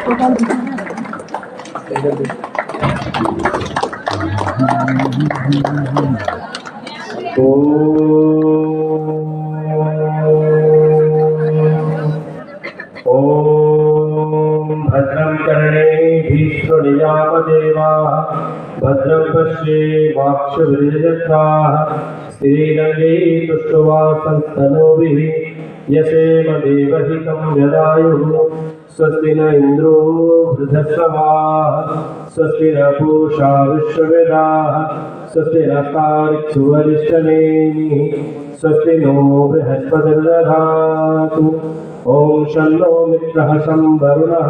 भद्रं कर्णेभिः शृणुयामदेवाः भद्रं पश्येमाक्षभिर्यजत्राः स्त्रीरङ्गे तुष्टुवासंस्तनूभिः यशेम देवहितं यदायुः स्वस्ति न इन्द्रो वृद्धश्रवाः स्वस्ति न पूषा विश्ववेदाः स्वस्ति नस्तारिक्षु वरिष्ठनेमिः स्वस्ति नो बृहस्पतिर्दधातु। ओम शन्नो मित्रः शं वरुणः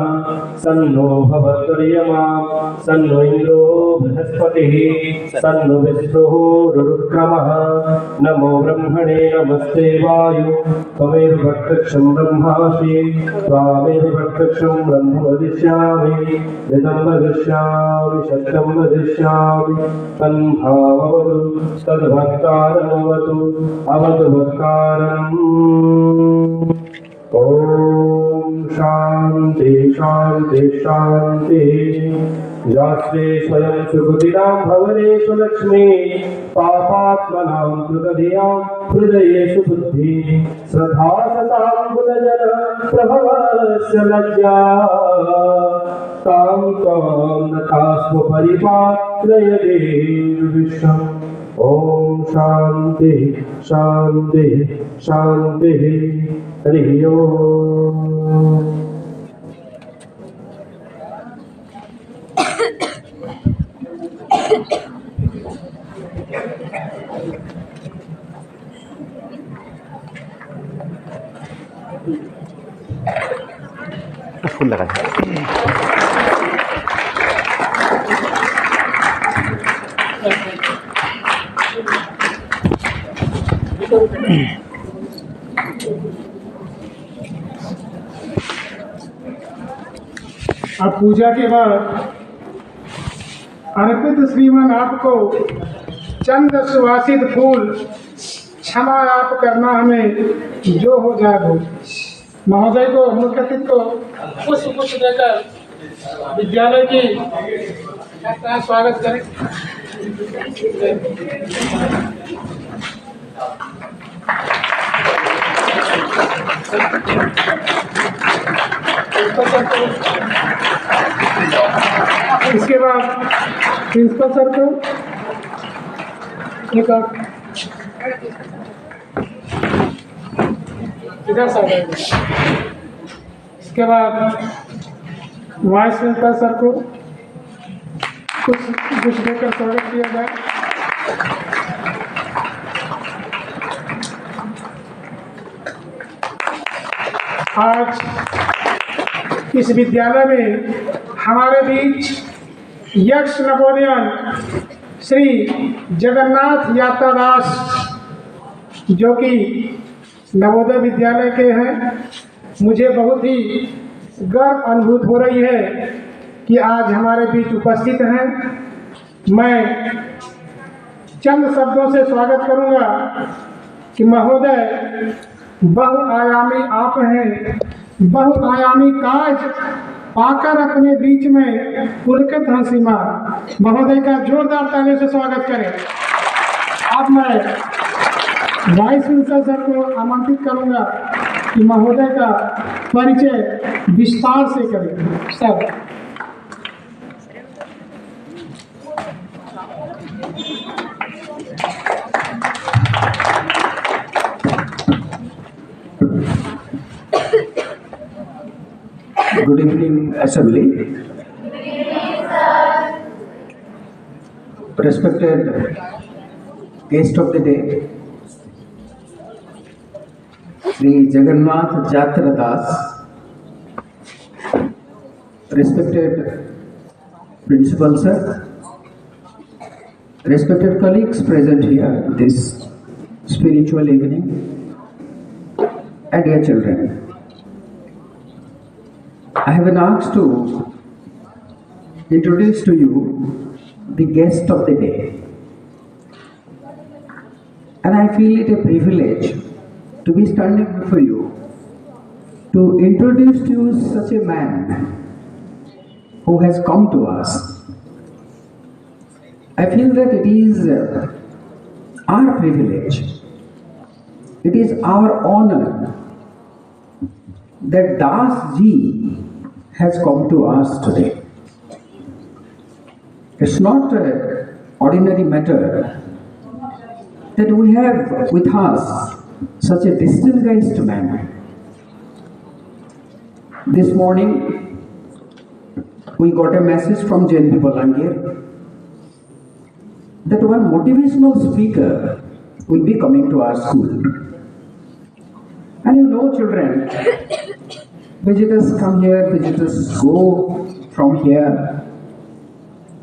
सन्नो भवत्वर्यमा सन्नो इन्द्रो बृहस्पतिः सन्नो विष्णुः रुरुक्रमः। नमो ब्रह्मणे नमस्ते वायु त्वमेव भक्षं ब्रह्मासि त्वामेव भक्षं ब्रह्म वदिष्यामि ऋतं वदिष्यामि सत्यं वदिष्यामि तन्भाववतु तद्भक्तारमवतु अवतु भक्तारम्। ओम शांति शांति शांति। यास्ते स्वयं सुकृतिनां भवनेषु लक्ष्मी पापात्मनां कृतधियां हृदयेषु बुद्धि श्रद्धा सतां गुणजन प्रभवस्य लज्जा तां त्वां नतास्म परिपालयदेर्विश्वम्। ओम शांति शांति शांति। हरि ओम। फूल लगा अब पूजा के बाद अर्पित श्रीमान आपको चंद सुवासित फूल क्षमा आप करना, हमें जो हो जाए वो। महोदय को मुख्य अतिथि को पुष्प देकर विद्यालय की स्वागत करें। इसके बाद प्रिंसिपल सर को एक इधर से। इसके बाद वाइस प्रिंसिपल सर को कुछ देकर स्वागत किया जाए। आज इस विद्यालय में हमारे बीच यक्ष नवोदयन श्री जगन्नाथ यात्रादास जो कि नवोदय विद्यालय के हैं, मुझे बहुत ही गर्व अनुभूत हो रही है कि आज हमारे बीच उपस्थित हैं। मैं चंद शब्दों से स्वागत करूंगा कि महोदय बहुआयामी आप हैं, बहुआयामी काज पाकर अपने बीच में पुलकित हैं सीमा। महोदय का जोरदार ताली से स्वागत करें। अब मैं वाइस प्रिंसिपल सर को आमंत्रित करूंगा कि महोदय का परिचय विस्तार से करें। Sir Good evening, Assembly. Respected guest of the day, Sri Jagannath Yatradas, respected Principal Sir, respected colleagues present here this spiritual evening, and dear children. I have been asked to introduce to you the guest of the day, and I feel it a privilege to be standing before you to introduce to you such a man who has come to us. I feel that it is our privilege, it is our honor that Das Ji has come to us today. It's not an ordinary matter that we have with us such a distinguished man. This morning, we got a message from JNP Balangir that one motivational speaker will be coming to our school. And you know, children, visitors come here, visitors go from here.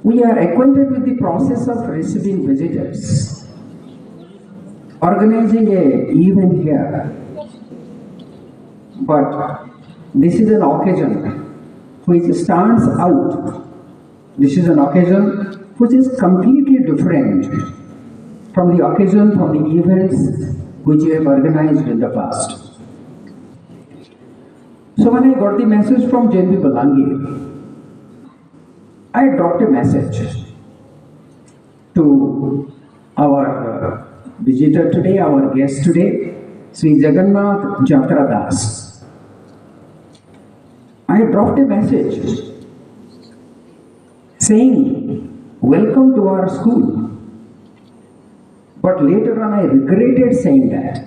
We are acquainted with the process of receiving visitors, organizing an event here. But this is an occasion which stands out. This is an occasion which is completely different from the occasion, from the events which we have organized in the past. So when I got the message from JNP Balangir, I dropped a message to our visitor today, our guest today, Sri Jagannath Yatra Das. I dropped a message saying, welcome to our school. But later on I regretted saying that.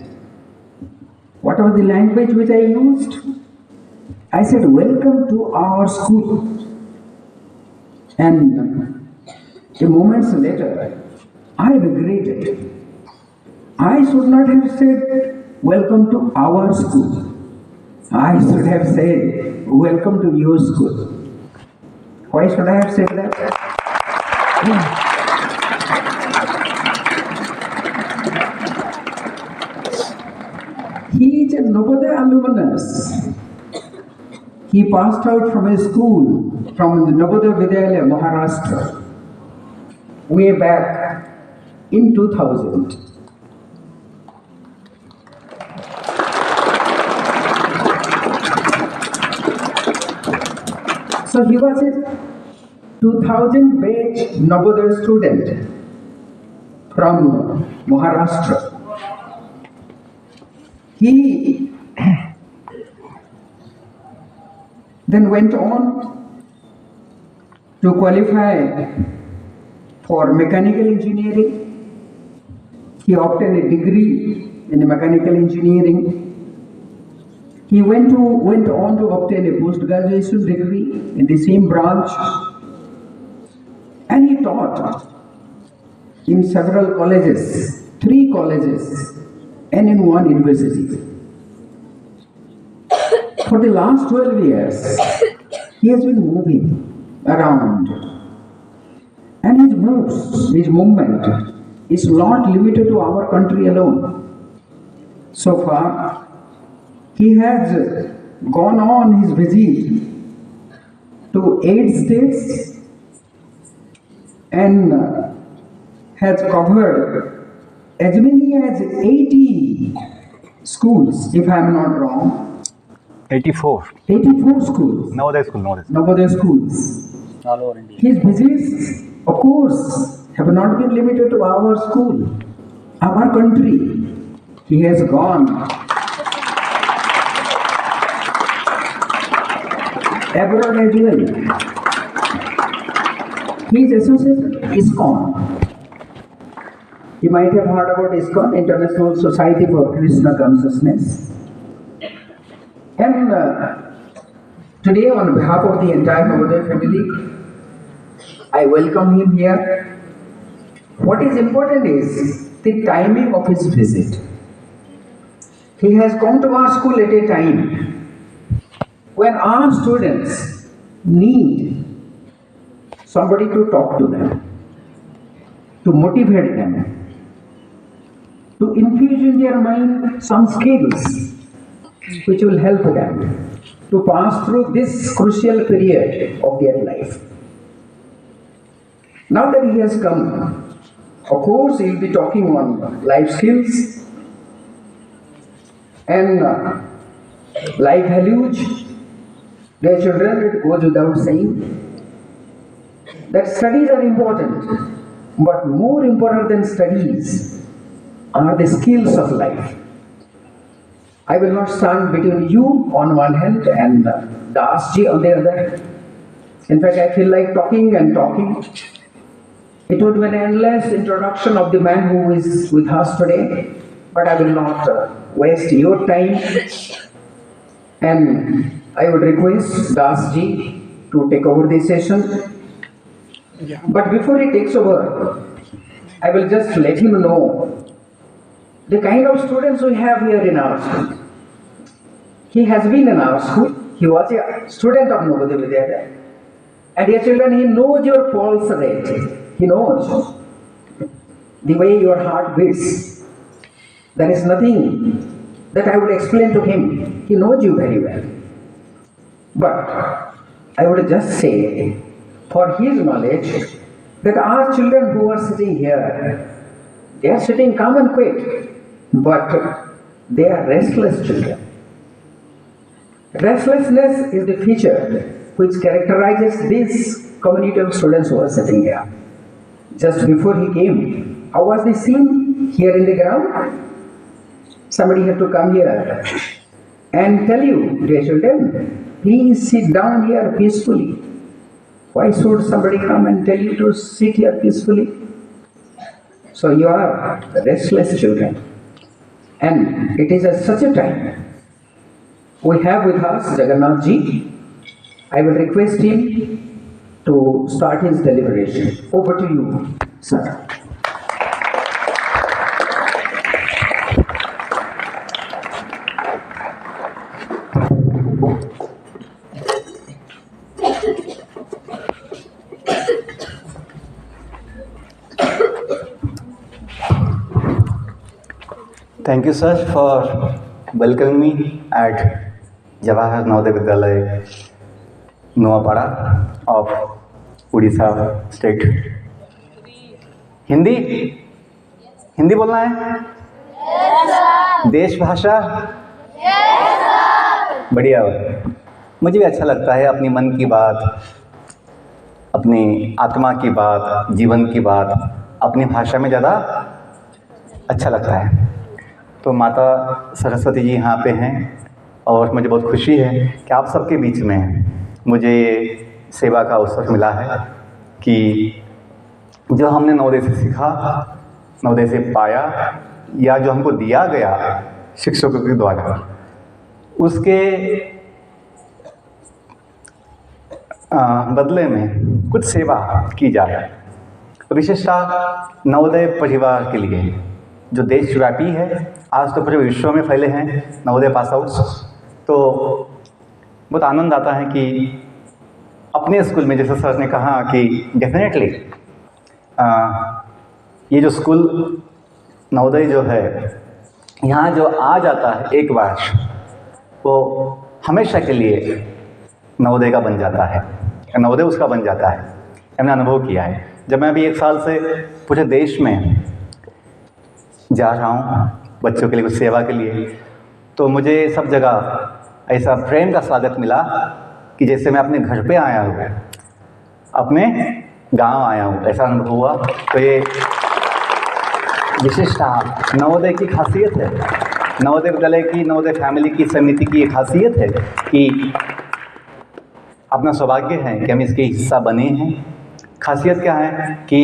What was the language which I used? I said, welcome to our school. And a moments later, I regretted. I should not have said, welcome to our school. I should have said, welcome to your school. Why should I have said that? He is a Navodaya alumnus. He passed out from a school, from the Navodaya Vidyalaya, Maharashtra, way back in 2000. So he was a 2000 batch Navodaya student from Maharashtra. He then went on to qualify for mechanical engineering. He obtained a degree in mechanical engineering. He went on to obtain a post-graduation degree in the same branch. And he taught in several colleges, 3 colleges, and in 1 university. For the last 12 years, he has been moving around. And his moves, his movement is not limited to our country alone. So far, he has gone on his visit to 8 states and has covered as many as 80 schools, if I am not wrong. 84. 84 schools. Navodaya school, Navodaya school. Navodaya schools. All over India. His visits, of course, have not been limited to our school, our country. He has gone abroad as well. He is associated with ISKCON. You might have heard about ISKCON, International Society for Krishna Consciousness. And today, on behalf of the entire Navodaya family, I welcome him here. What is important is the timing of his visit. He has come to our school at a time when our students need somebody to talk to them, to motivate them, to infuse in their mind some skills which will help them to pass through this crucial period of their life. Now that he has come, of course he will be talking on life skills and life values. Dear children, it goes without saying that studies are important, but more important than studies are the skills of life. I will not stand between you on one hand and Dasji on the other. In fact, I feel like talking and talking. It would be an endless introduction of the man who is with us today, but I will not waste your time. And I would request Dasji to take over the session. But before he takes over, I will just let him know the kind of students we have here in our school. He has been in our school. He was a student of Navodaya Vidyalaya. And dear children, he knows your pulse rate. He knows the way your heart beats. There is nothing that I would explain to him. He knows you very well. But I would just say, for his knowledge, that our children who are sitting here, they are sitting calm and quiet, but they are restless children. Restlessness is the feature which characterizes this community of students who are sitting here. Just before he came, how was the scene here in the ground? Somebody had to come here and tell you, dear children, please sit down here peacefully. Why should somebody come and tell you to sit here peacefully? So you are restless children. And it is at such a time we have with us Jagannath Ji. I will request him to start his deliberation. Over to you, sir. Thank you, sir, for welcoming me at Jawahar Navodaya Vidyalaya, Nuapada of Odisha state. Hindi Hindi बोलना है? देश भाषा? बढ़िया। मुझे भी अच्छा लगता है अपनी मन की बात, अपनी आत्मा की बात, जीवन की बात अपनी भाषा में ज़्यादा अच्छा लगता है। तो माता सरस्वती जी यहाँ पे हैं और मुझे बहुत खुशी है कि आप सबके बीच में मुझे सेवा का अवसर मिला है कि जो हमने नवोदय से सीखा, नवोदय से पाया, या जो हमको दिया गया शिक्षकों के द्वारा, उसके बदले में कुछ सेवा की जाए। विशेषतः नवोदय परिवार के लिए जो देशव्यापी है, आज तो पूरे विश्व में फैले हैं नवोदय पास आउट्स, तो बहुत आनंद आता है कि अपने स्कूल में, जैसे सर ने कहा कि डेफिनेटली ये जो स्कूल नवोदय जो है, यहाँ जो आ जाता है एक बार, वो हमेशा के लिए नवोदय का बन जाता है, नवोदय उसका बन जाता है। हमने अनुभव किया है। जब मैं अभी 1 साल से पूरे देश में जा रहा हूँ बच्चों के लिए, कुछ सेवा के लिए, तो मुझे सब जगह ऐसा प्रेम का स्वागत मिला कि जैसे मैं अपने घर पे आया हूँ, अपने गांव आया हूँ, ऐसा अनुभव हुआ। तो ये विशेषता नवोदय की खासियत है, नवोदय विद्यालय की, नवोदय फैमिली की, समिति की ये खासियत है कि अपना सौभाग्य है कि हम इसके हिस्सा बने हैं। खासियत क्या है कि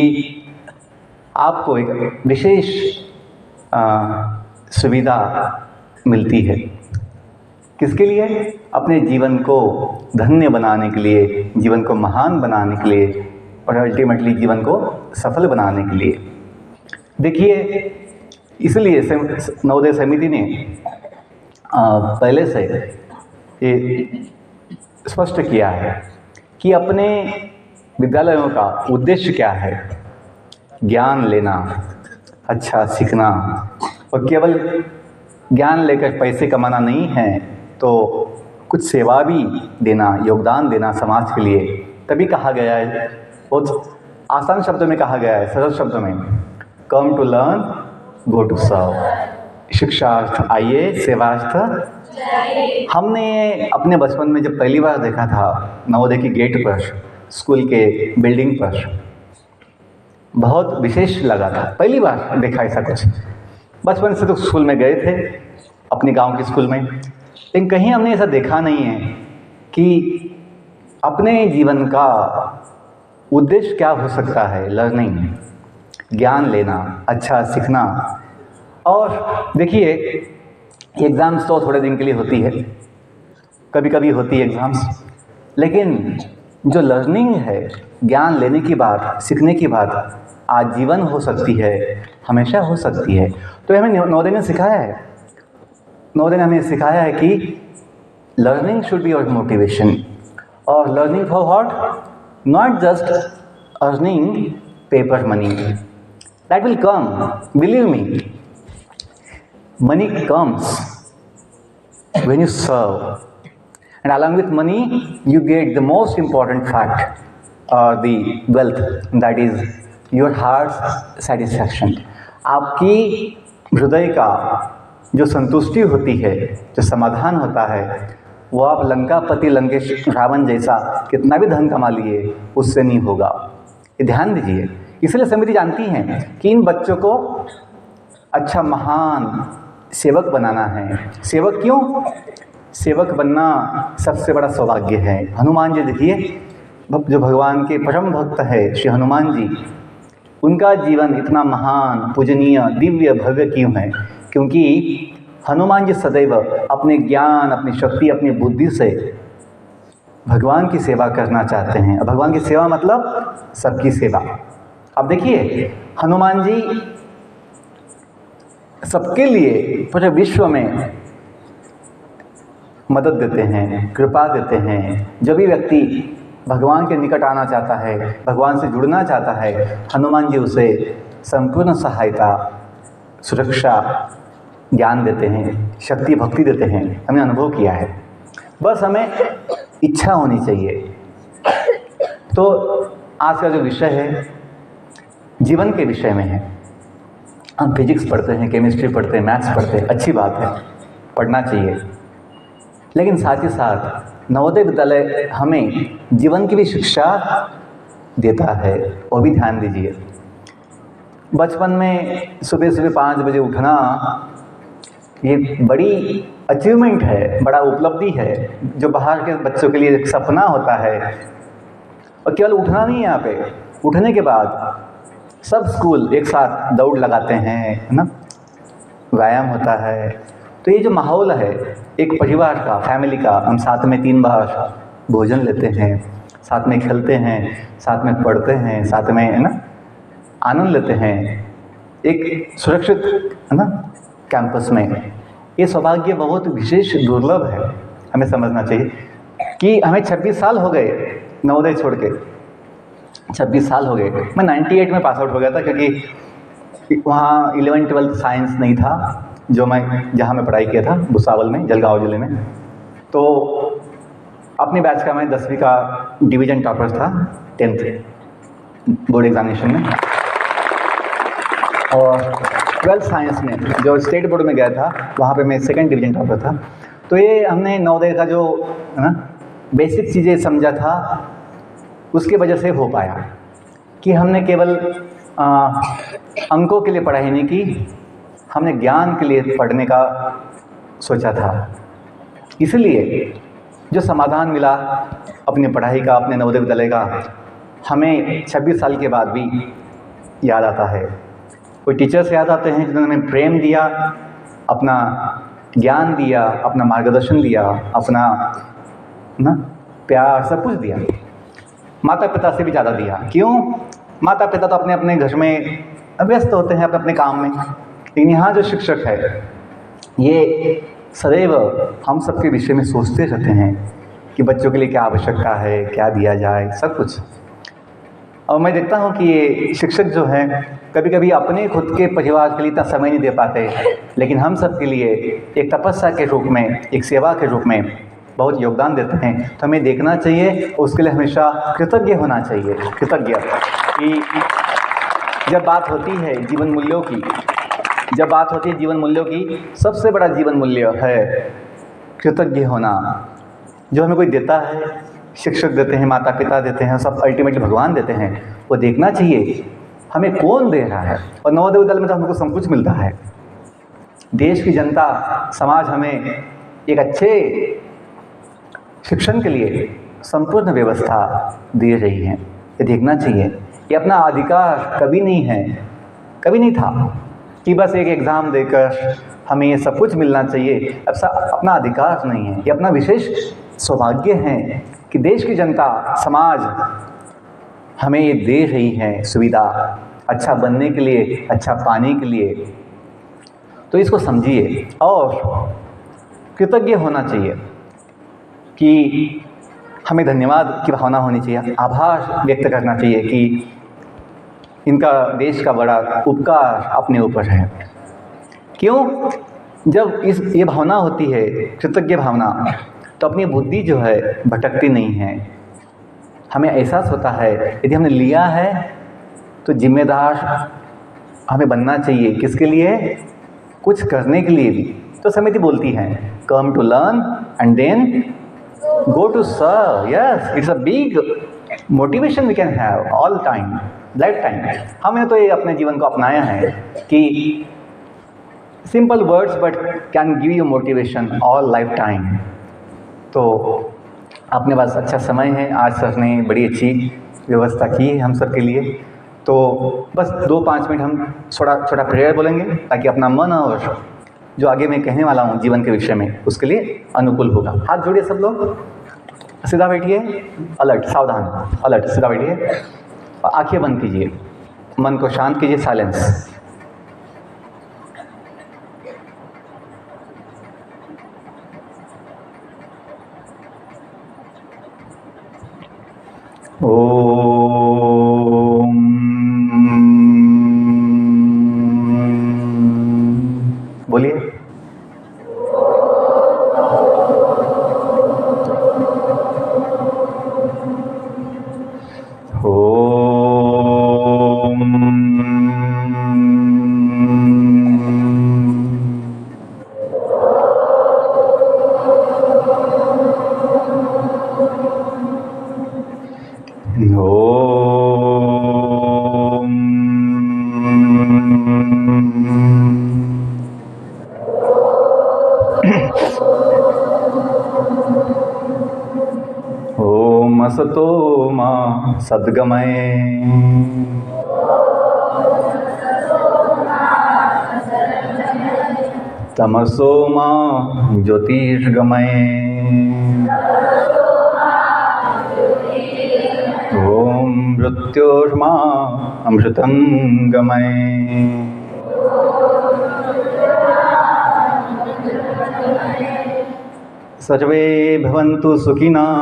आपको एक विशेष सुविधा मिलती है। किसके लिए? अपने जीवन को धन्य बनाने के लिए, जीवन को महान बनाने के लिए और अल्टीमेटली जीवन को सफल बनाने के लिए। देखिए, इसलिए नवोदय समिति ने पहले से ये स्पष्ट किया है कि अपने विद्यालयों का उद्देश्य क्या है। ज्ञान लेना, अच्छा सीखना, और केवल ज्ञान लेकर पैसे कमाना नहीं है, तो कुछ सेवा भी देना, योगदान देना समाज के लिए। तभी कहा गया है, बहुत आसान शब्दों में कहा गया है, सरल शब्दों में, come to learn, go to serve. शिक्षार्थ आइए, सेवार्थ। हमने अपने बचपन में जब पहली बार देखा था नवोदय की गेट पर, स्कूल के बिल्डिंग पर। बहुत विशेष लगा था, पहली बार देखा ऐसा कुछ। बचपन से तो स्कूल में गए थे, अपने गांव के स्कूल में, लेकिन कहीं हमने ऐसा देखा नहीं है कि अपने जीवन का उद्देश्य क्या हो सकता है। लर्निंग, ज्ञान लेना, अच्छा सीखना। और देखिए, एग्ज़ाम्स तो थोड़े दिन के लिए होती है, कभी कभी होती है एग्ज़ाम्स, लेकिन जो लर्निंग है, ज्ञान लेने की बात, सीखने की बात आजीवन हो सकती है, हमेशा हो सकती है। तो हमें नवोदय ने सिखाया है, नवोदय ने हमें सिखाया है कि learning should be your motivation. और learning for what? Not just earning paper money, that will come, believe me. Money comes when you serve, and along with money you get the most important fact, or the wealth, that is your heart's satisfaction। आपकी हृदय का जो संतुष्टि होती है, जो समाधान होता है, वो आप लंकापति लंकेश रावण जैसा कितना भी धन कमा लिए उससे नहीं होगा। ये ध्यान दीजिए। इसलिए समिति जानती हैं कि इन बच्चों को अच्छा महान सेवक बनाना है। सेवक क्यों? सेवक बनना सबसे बड़ा सौभाग्य है। हनुमान जी देखिए, जो भगवान के परम भक्त है श्री हनुमान जी, उनका जीवन इतना महान, पूजनीय, दिव्य, भव्य क्यों है? क्योंकि हनुमान जी सदैव अपने ज्ञान, अपनी शक्ति, अपनी बुद्धि से भगवान की सेवा करना चाहते हैं। और भगवान की सेवा मतलब सबकी सेवा। अब देखिए, हनुमान जी सबके लिए पूरे विश्व में मदद देते हैं, कृपा देते हैं। जब भी व्यक्ति भगवान के निकट आना चाहता है, भगवान से जुड़ना चाहता है, हनुमान जी उसे संपूर्ण सहायता, सुरक्षा, ज्ञान देते हैं, शक्ति, भक्ति देते हैं। हमने अनुभव किया है। बस हमें इच्छा होनी चाहिए। तो आज का जो विषय है जीवन के विषय में है। हम फिजिक्स पढ़ते हैं, केमिस्ट्री पढ़ते हैं, मैथ्स पढ़ते हैं, अच्छी बात है, पढ़ना चाहिए। लेकिन साथ ही साथ नवोदय विद्यालय हमें जीवन की भी शिक्षा देता है, वो भी ध्यान दीजिए। बचपन में सुबह सुबह 5 बजे उठना ये बड़ी अचीवमेंट है, बड़ा उपलब्धि है, जो बाहर के बच्चों के लिए एक सपना होता है। और केवल उठना नहीं है, यहाँ पे उठने के बाद सब स्कूल एक साथ दौड़ लगाते हैं, है ना, व्यायाम होता है। तो ये जो माहौल है एक परिवार का, फैमिली का, हम साथ में 3 बार भोजन लेते हैं, साथ में खेलते हैं, साथ में पढ़ते हैं, साथ में, है ना, आनंद लेते हैं, एक सुरक्षित, है ना, कैंपस में। ये सौभाग्य बहुत विशेष, दुर्लभ है। हमें समझना चाहिए कि हमें 26 साल हो गए नवोदय छोड़ के, 26 साल हो गए। मैं 98 में पास आउट हो गया था, क्योंकि वहाँ 11th 12th साइंस नहीं था, जो जहाँ मैं पढ़ाई किया था, भुसावल में, जलगांव जिले में। तो अपनी बैच का मैं 10वीं का डिवीज़न टॉपर था 10th बोर्ड एग्जामिनेशन में। और 12th साइंस में जो स्टेट बोर्ड में गया था, वहाँ पे मैं 2nd डिवीज़न टॉपर था। तो ये हमने नवोदय का जो, है ना, बेसिक चीज़ें समझा था, उसके वजह से हो पाया कि हमने केवल अंकों के लिए पढ़ाई नहीं की, हमने ज्ञान के लिए पढ़ने का सोचा था। इसलिए जो समाधान मिला अपनी पढ़ाई का, अपने नवोदय विद्यालय का, हमें 26 साल के बाद भी याद आता है। कोई टीचर्स याद आते हैं जिन्होंने हमें प्रेम दिया, अपना ज्ञान दिया, अपना मार्गदर्शन दिया, अपना ना प्यार, सब कुछ दिया। माता पिता से भी ज़्यादा दिया। क्यों? माता पिता तो अपने अपने घर में व्यस्त होते हैं, अपने अपने काम में, लेकिन यहाँ जो शिक्षक है ये सदैव हम सबके विषय में सोचते रहते हैं कि बच्चों के लिए क्या आवश्यकता है, क्या दिया जाए, सब कुछ। और मैं देखता हूँ कि ये शिक्षक जो हैं कभी कभी अपने खुद के परिवार के लिए इतना समय नहीं दे पाते, लेकिन हम सब के लिए एक तपस्या के रूप में, एक सेवा के रूप में बहुत योगदान देते हैं। तो हमें देखना चाहिए, उसके लिए हमेशा कृतज्ञ होना चाहिए। कृतज्ञ कि जब बात होती है जीवन मूल्यों की, जब बात होती है जीवन मूल्यों की, सबसे बड़ा जीवन मूल्य है कृतज्ञ होना। जो हमें कोई देता है, शिक्षक देते हैं, माता पिता देते हैं, सब अल्टीमेटली भगवान देते हैं, वो देखना चाहिए हमें कौन दे रहा है। और नवोदय विद्यालय में तो हमको सब कुछ मिलता है। देश की जनता, समाज हमें एक अच्छे शिक्षण के लिए संपूर्ण व्यवस्था दे रही है। ये देखना चाहिए। ये अपना अधिकार कभी नहीं है, कभी नहीं था कि बस एक एग्ज़ाम देकर हमें ये सब कुछ मिलना चाहिए। ऐसा अपना अधिकार नहीं है, ये अपना विशेष सौभाग्य है कि देश की जनता, समाज हमें ये दे रही है सुविधा अच्छा बनने के लिए, अच्छा पाने के लिए। तो इसको समझिए और कृतज्ञ होना चाहिए कि हमें धन्यवाद की भावना होनी चाहिए, आभार व्यक्त करना चाहिए कि इनका देश का बड़ा उपकार अपने ऊपर है। क्यों? जब ये भावना होती है, कृतज्ञ भावना, तो अपनी बुद्धि जो है भटकती नहीं है। हमें एहसास होता है यदि हमने लिया है तो जिम्मेदार हमें बनना चाहिए। किसके लिए? कुछ करने के लिए भी। तो समिति बोलती है come to learn and then go to serve. Yes, it's a big motivation we can have all time, life time. हमने तो ये अपने जीवन को अपनाया है कि simple words but can give you motivation all life time. तो अपने पास अच्छा समय है, आज सर ने बड़ी अच्छी व्यवस्था की है हम सब के लिए। तो बस 2-5 मिनट हम छोटा प्रेयर बोलेंगे ताकि अपना मन और जो आगे मैं कहने वाला हूँ जीवन के विषय में उसके लिए अनुकूल होगा। हाथ जोड़िए सब लोग, सीधा बैठिए, अलर्ट, सावधान, अलर्ट, सीधा बैठिए और आंखें बंद कीजिए, मन को शांत कीजिए, साइलेंस। ओम बोलिए। ओम असतो मा सद्गमय तमसो मा ज्योतिर्गमय। ओम मृत्योर्मा अमृतं गमय। सर्वे भवन्तु सुखिनः,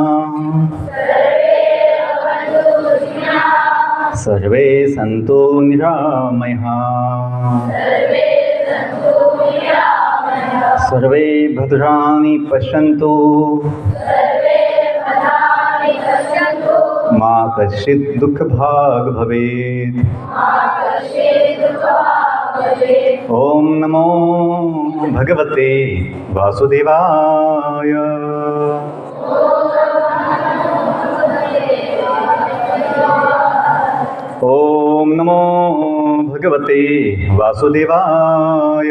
सर्वे सन्तु निरामयाः, सर्वे भद्राणि पश्यन्तु, मा कश्चित् दुःखभाग् भवेत्। ओम नमो भगवते वासुदेवाय। ओम नमो भगवते वासुदेवाय।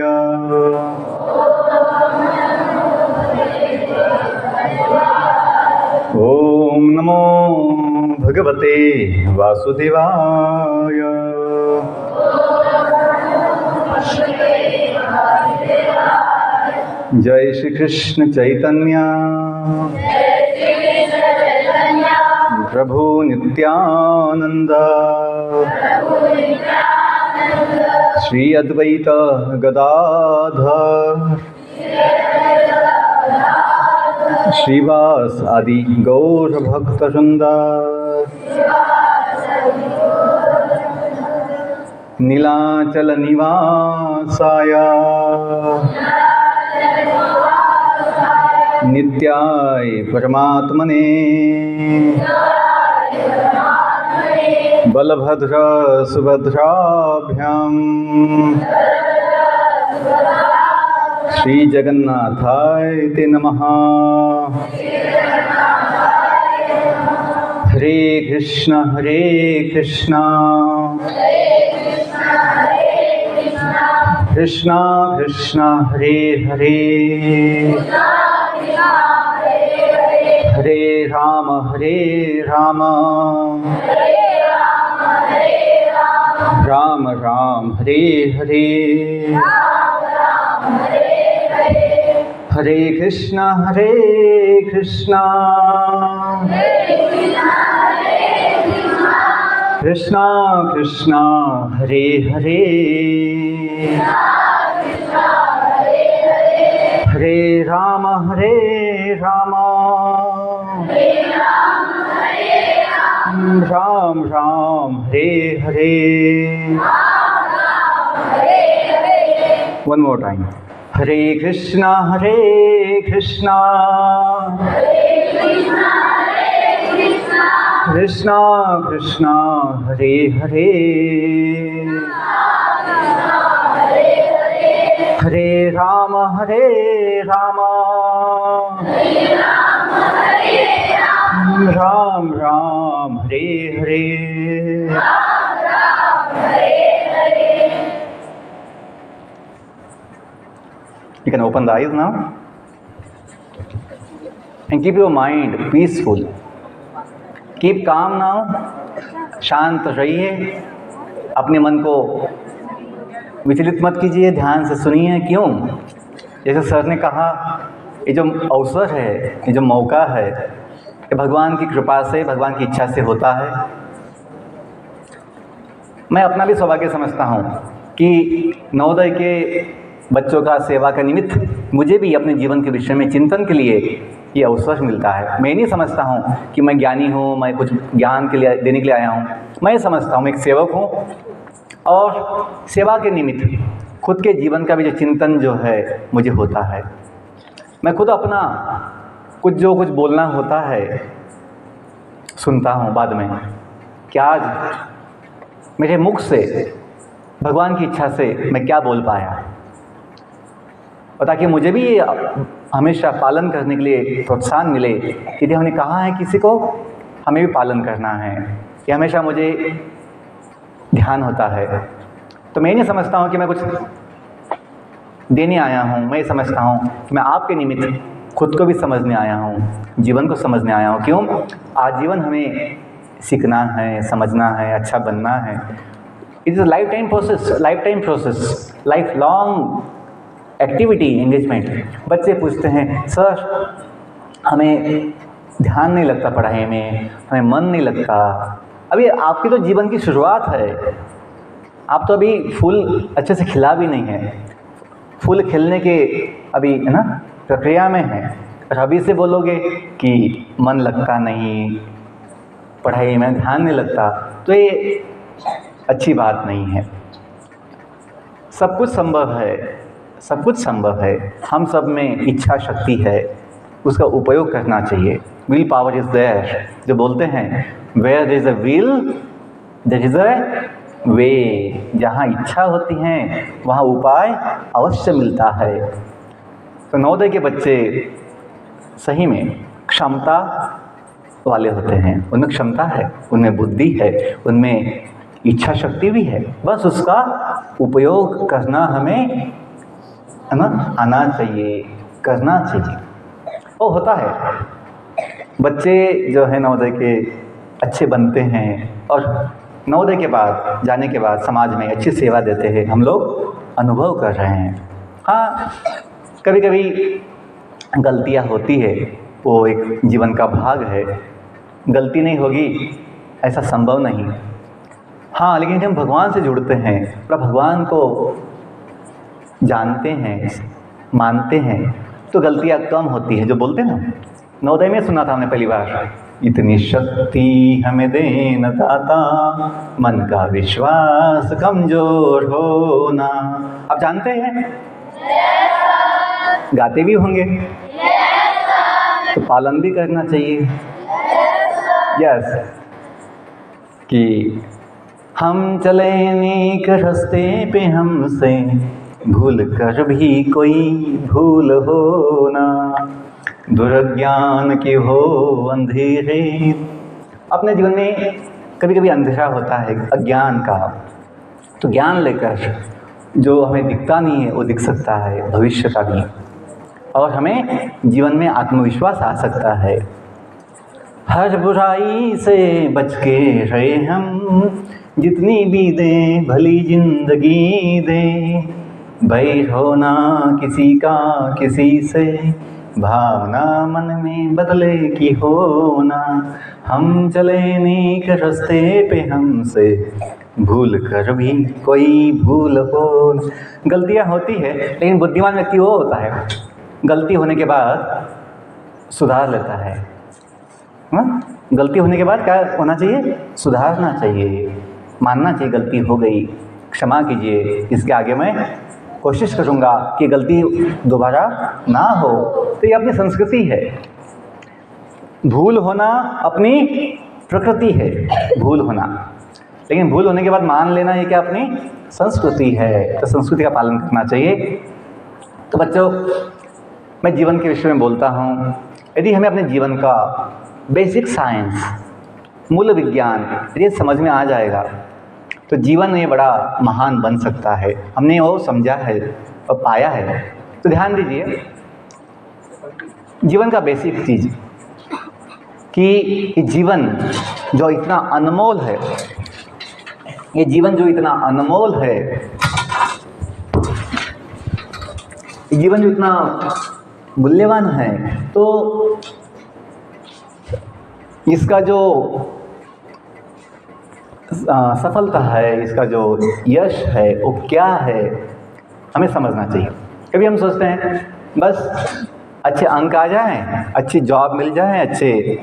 ओम नमो भगवते वासुदेवाय। जय श्री कृष्ण चैतन्य प्रभु नित्यानंद, श्री अद्वैत गदाधर श्रीवास आदि गौर भक्तवृंद, नीलाचल निवासाय नित्याय परमात्मने बलभद्र सुभद्राभ्याम श्री जगन्नाथाय ते नमः। Hare Krishna Krishna Krishna Hare Hare, Hare Ram Ram Ram Hare Hare, Hare Krishna Krishna Krishna Hare Hare, Hare Ram Ram Ram Hare Hare. One more time. Hare Krishna Krishna Krishna Hare Hare, Hare Ram Ram Ram Hare Hare. You can open the eyes now and keep your mind peaceful. Keep calm now. शांत रहिए, अपने मन को विचलित मत कीजिए, ध्यान से सुनिए। क्यों? जैसे सर ने कहा, ये जो अवसर है, ये जो मौका है, ये भगवान की कृपा से, भगवान की इच्छा से होता है। मैं अपना भी सौभाग्य समझता हूँ कि नवोदय के बच्चों का सेवा का निमित्त मुझे भी अपने जीवन के विषय में चिंतन के लिए ये अवसर मिलता है। मैं नहीं समझता हूँ कि मैं ज्ञानी हूँ, मैं कुछ ज्ञान के लिए देने के लिए आया हूँ। मैं समझता हूँ मैं एक सेवक हूँ, और सेवा के निमित्त खुद के जीवन का भी जो चिंतन जो है मुझे होता है। मैं खुद अपना जो कुछ बोलना होता है सुनता हूँ बाद में, क्या आज मेरे मुख से भगवान की इच्छा से मैं क्या बोल पाया, और ताकि मुझे भी ये हमेशा पालन करने के लिए प्रोत्साहन मिले। यदि हमने कहा है किसी को, हमें भी पालन करना है, ये हमेशा मुझे ध्यान होता है। तो मैं नहीं समझता हूँ कि मैं कुछ देने आया हूँ, मैं समझता हूँ कि मैं आपके निमित्त खुद को भी समझने आया हूँ, जीवन को समझने आया हूँ। क्यों? आजीवन हमें सीखना है, समझना है, अच्छा बनना है। It is a life time process, life long activity, engagement. बच्चे पूछते हैं, सर हमें ध्यान नहीं लगता पढ़ाई में, हमें मन नहीं लगता। अभी आपकी तो जीवन की शुरुआत है, आप तो अभी फूल अच्छे से खिला भी नहीं है, फूल खिलने के अभी है ना प्रक्रिया में है। और अभी से बोलोगे कि मन लगता नहीं, पढ़ाई में ध्यान नहीं लगता, तो ये अच्छी बात नहीं है। सब कुछ संभव है, सब कुछ संभव है। हम सब में इच्छा शक्ति है, उसका उपयोग करना चाहिए। Will power is there. जो बोलते हैं where there is a will there is a way. जहाँ इच्छा होती है वहाँ उपाय अवश्य मिलता है। तो नवोदय के बच्चे सही में क्षमता वाले होते हैं, उनमें क्षमता है, उनमें बुद्धि है, उनमें इच्छा शक्ति भी है। बस उसका उपयोग करना हमें है ना आना चाहिए, करना चाहिए। वो होता है बच्चे जो है नवोदय के अच्छे बनते हैं, और नवोदय के बाद जाने के बाद समाज में अच्छी सेवा देते हैं, हम लोग अनुभव कर रहे हैं। हाँ, कभी कभी गलतियाँ होती है, वो एक जीवन का भाग है। गलती नहीं होगी ऐसा संभव नहीं। हाँ, लेकिन जब हम भगवान से जुड़ते हैं, और भगवान को जानते हैं, मानते हैं, तो गलतियाँ कम होती है। जो बोलते हैं ना, नवोदय में सुना था हमने पहली बार, इतनी शक्ति हमें देना दाता, मन का विश्वास कमजोर होना। आप जानते हैं? गाते भी होंगे, तो पालन भी करना चाहिए। यस, कि हम चले नेक रास्ते पे, हमसे भूल कर भी कोई भूल हो ना, दुर्ज्ञान की हो अंधेरे, अपने जीवन में कभी कभी अंधेरा होता है अज्ञान का, तो ज्ञान लेकर जो हमें दिखता नहीं है वो दिख सकता है, भविष्य का भी, और हमें जीवन में आत्मविश्वास आ सकता है। हर बुराई से बच के रहे हम, जितनी भी दे भली जिंदगी दे, भय होना किसी का किसी से, भावना मन में बदले की होना, हम चले नेक रास्ते पे हमसे, भूल कर भी कोई भूल हो। गलतियाँ होती है, लेकिन बुद्धिमान व्यक्ति वो होता है गलती होने के बाद सुधार लेता है। गलती होने के बाद क्या होना चाहिए? सुधारना चाहिए, मानना चाहिए गलती हो गई, क्षमा कीजिए, इसके आगे मैं कोशिश करूँगा कि गलती दोबारा ना हो। तो ये अपनी संस्कृति है, भूल होना अपनी प्रकृति है, भूल होना, लेकिन भूल होने के बाद मान लेना ये क्या अपनी संस्कृति है। तो संस्कृति का पालन करना चाहिए। तो बच्चों, मैं जीवन के विषय में बोलता हूँ। यदि हमें अपने जीवन का बेसिक साइंस, मूल विज्ञान यदि समझ में आ जाएगा तो जीवन में बड़ा महान बन सकता है। हमने वो समझा है और पाया है। तो ध्यान दीजिए, जीवन का बेसिक चीज़ कि ये जीवन जो इतना अनमोल है, ये जीवन जो इतना अनमोल है, ये जीवन जो इतना मूल्यवान है, तो इसका जो सफलता है, इसका जो यश है वो क्या है, हमें समझना चाहिए। कभी हम सोचते हैं बस अच्छे अंक आ जाएं, अच्छी जॉब मिल जाए, अच्छे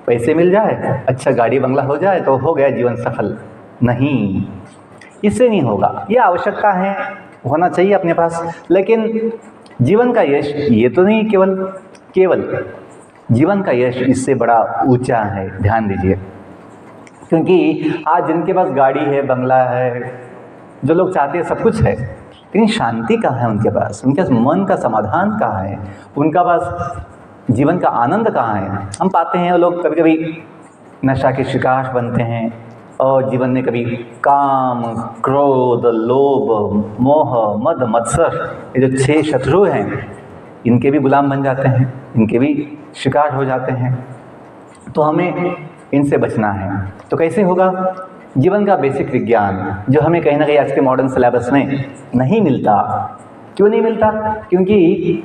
पैसे मिल जाए, अच्छा गाड़ी बंगला हो जाए तो हो गया जीवन सफल। नहीं, इससे नहीं होगा। ये आवश्यकता है, होना चाहिए अपने पास, लेकिन जीवन का यश ये तो नहीं केवल जीवन का यश इससे बड़ा ऊंचा है। ध्यान दीजिए, क्योंकि आज जिनके पास गाड़ी है, बंगला है, जो लोग चाहते हैं सब कुछ है, लेकिन शांति कहाँ है उनके पास? उनके पास मन का समाधान कहाँ है? उनका पास जीवन का आनंद कहाँ है? हम पाते हैं वो लोग कभी कभी नशा के शिकार बनते हैं और जीवन में कभी काम, क्रोध, लोभ, मोह, मद, मत्सर, ये जो 6 शत्रु हैं, इनके भी गुलाम बन जाते हैं, इनके भी शिकार हो जाते हैं। तो हमें इनसे बचना है। तो कैसे होगा? जीवन का बेसिक विज्ञान जो हमें कहीं ना कहीं आज के मॉडर्न सिलेबस में नहीं मिलता। क्यों नहीं मिलता? क्योंकि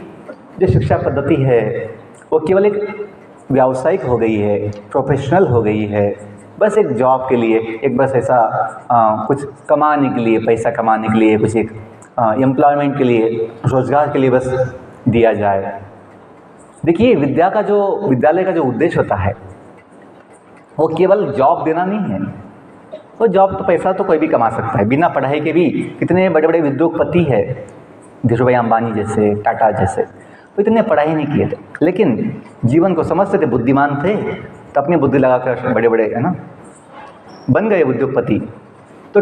जो शिक्षा पद्धति है वो केवल एक व्यावसायिक हो गई है, प्रोफेशनल हो गई है, बस एक जॉब के लिए, एक बस ऐसा कुछ कमाने के लिए, पैसा कमाने के लिए, कुछ एक एम्प्लॉयमेंट के लिए, रोजगार के लिए बस दिया जाए। देखिए, विद्यालय का जो उद्देश्य होता है वो केवल जॉब देना नहीं है। वो जॉब तो पैसा तो कोई भी कमा सकता है, बिना पढ़ाई के भी कितने बड़े बड़े उद्योगपति है, धीरूभाई अंबानी जैसे, टाटा जैसे, वो इतने पढ़ाई नहीं किए थे, लेकिन जीवन को समझते थे, बुद्धिमान थे, तो अपनी बुद्धि लगाकर बड़े बड़े है ना बन गए उद्योगपति। तो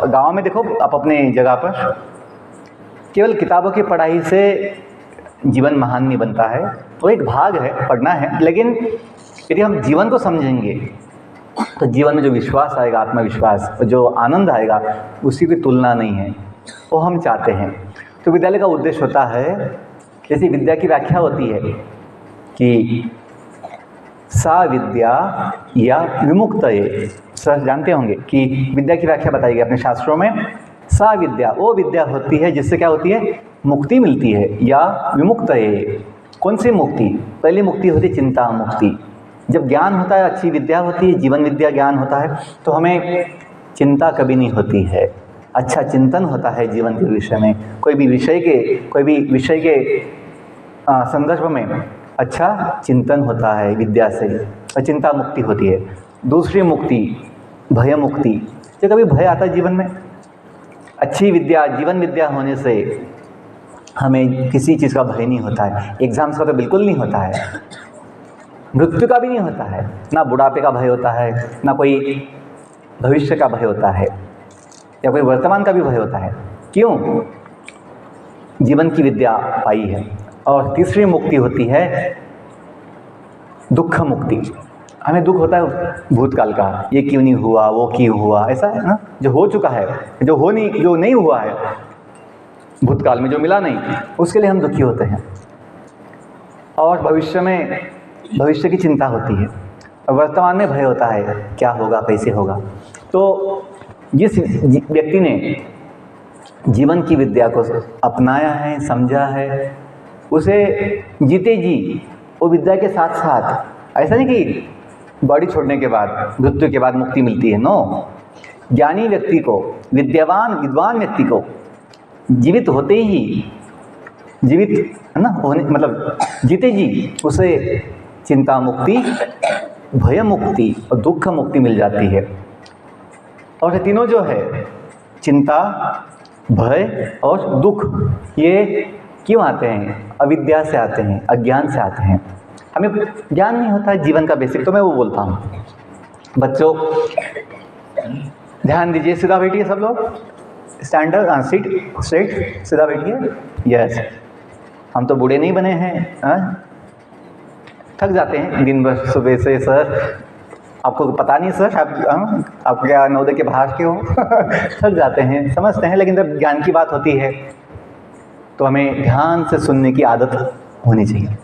गाँव में देखो आप अपने जगह पर, केवल किताबों की पढ़ाई से जीवन महान नहीं बनता है। वो एक भाग है, पढ़ना है, लेकिन यदि हम जीवन को समझेंगे तो जीवन में जो विश्वास आएगा, आत्मविश्वास, जो आनंद आएगा, उसकी कोई तुलना नहीं है। वो हम चाहते हैं। तो विद्यालय का उद्देश्य होता है, जैसे विद्या की व्याख्या होती है कि सा विद्या या विमुक्तये। सर जानते होंगे कि विद्या की व्याख्या बताई गई अपने शास्त्रों में। सा विद्या वो विद्या होती है जिससे क्या होती है? मुक्ति मिलती है, या विमुक्तये। कौन सी मुक्ति? पहली मुक्ति होती है चिंता मुक्ति। जब ज्ञान होता है, अच्छी विद्या होती है, जीवन विद्या ज्ञान होता है, तो हमें चिंता कभी नहीं होती है। अच्छा चिंतन होता है जीवन के विषय में, कोई भी विषय के संदर्भ में अच्छा चिंतन होता है विद्या से, और चिंता मुक्ति होती है। दूसरी मुक्ति भय मुक्ति। जब कभी भय आता है जीवन में, अच्छी विद्या, जीवन विद्या होने से हमें किसी चीज़ का भय नहीं होता है। एग्ज़ाम्स का तो बिल्कुल नहीं होता है, मृत्यु का भी नहीं होता है, ना बुढ़ापे का भय होता है, ना कोई भविष्य का भय होता है, या कोई वर्तमान का भी भय होता है। क्यों? जीवन की विद्या पाई है। और तीसरी मुक्ति होती है दुख मुक्ति। हमें दुख होता है भूतकाल का, ये क्यों नहीं हुआ, वो क्यों हुआ, ऐसा है ना। जो हो चुका है, जो नहीं हुआ है भूतकाल में, जो मिला नहीं, उसके लिए हम दुखी होते हैं। और भविष्य की चिंता होती है, और वर्तमान में भय होता है, क्या होगा, कैसे होगा। तो जिस व्यक्ति ने जीवन की विद्या को अपनाया है, समझा है, उसे जीते जी वो विद्या के साथ साथ, ऐसा नहीं कि बॉडी छोड़ने के बाद, मृत्यु के बाद मुक्ति मिलती है, नो। ज्ञानी व्यक्ति को, विद्वान व्यक्ति को जीवित होते ही, जीवित है ना होने, मतलब जीते जी उसे चिंता मुक्ति, भय मुक्ति और दुख मुक्ति मिल जाती है। और ये तीनों जो है, चिंता, भय और दुख, ये क्यों आते हैं? अविद्या से आते हैं, अज्ञान से आते हैं। हमें ज्ञान नहीं होता है जीवन का बेसिक। तो मैं वो बोलता हूँ, बच्चों ध्यान दीजिए, सीधा बैठिए सब लोग, स्टैंडर्ड सीट स्ट्रेट, सीधा बैठिए। यस, हम तो बूढ़े नहीं बने हैं, थक जाते हैं दिन भर सुबह से। सर आपको पता नहीं सर, आप क्या नवोदय के बाहर के हो थक जाते हैं, समझते हैं, लेकिन जब ज्ञान की बात होती है तो हमें ध्यान से सुनने की आदत होनी चाहिए।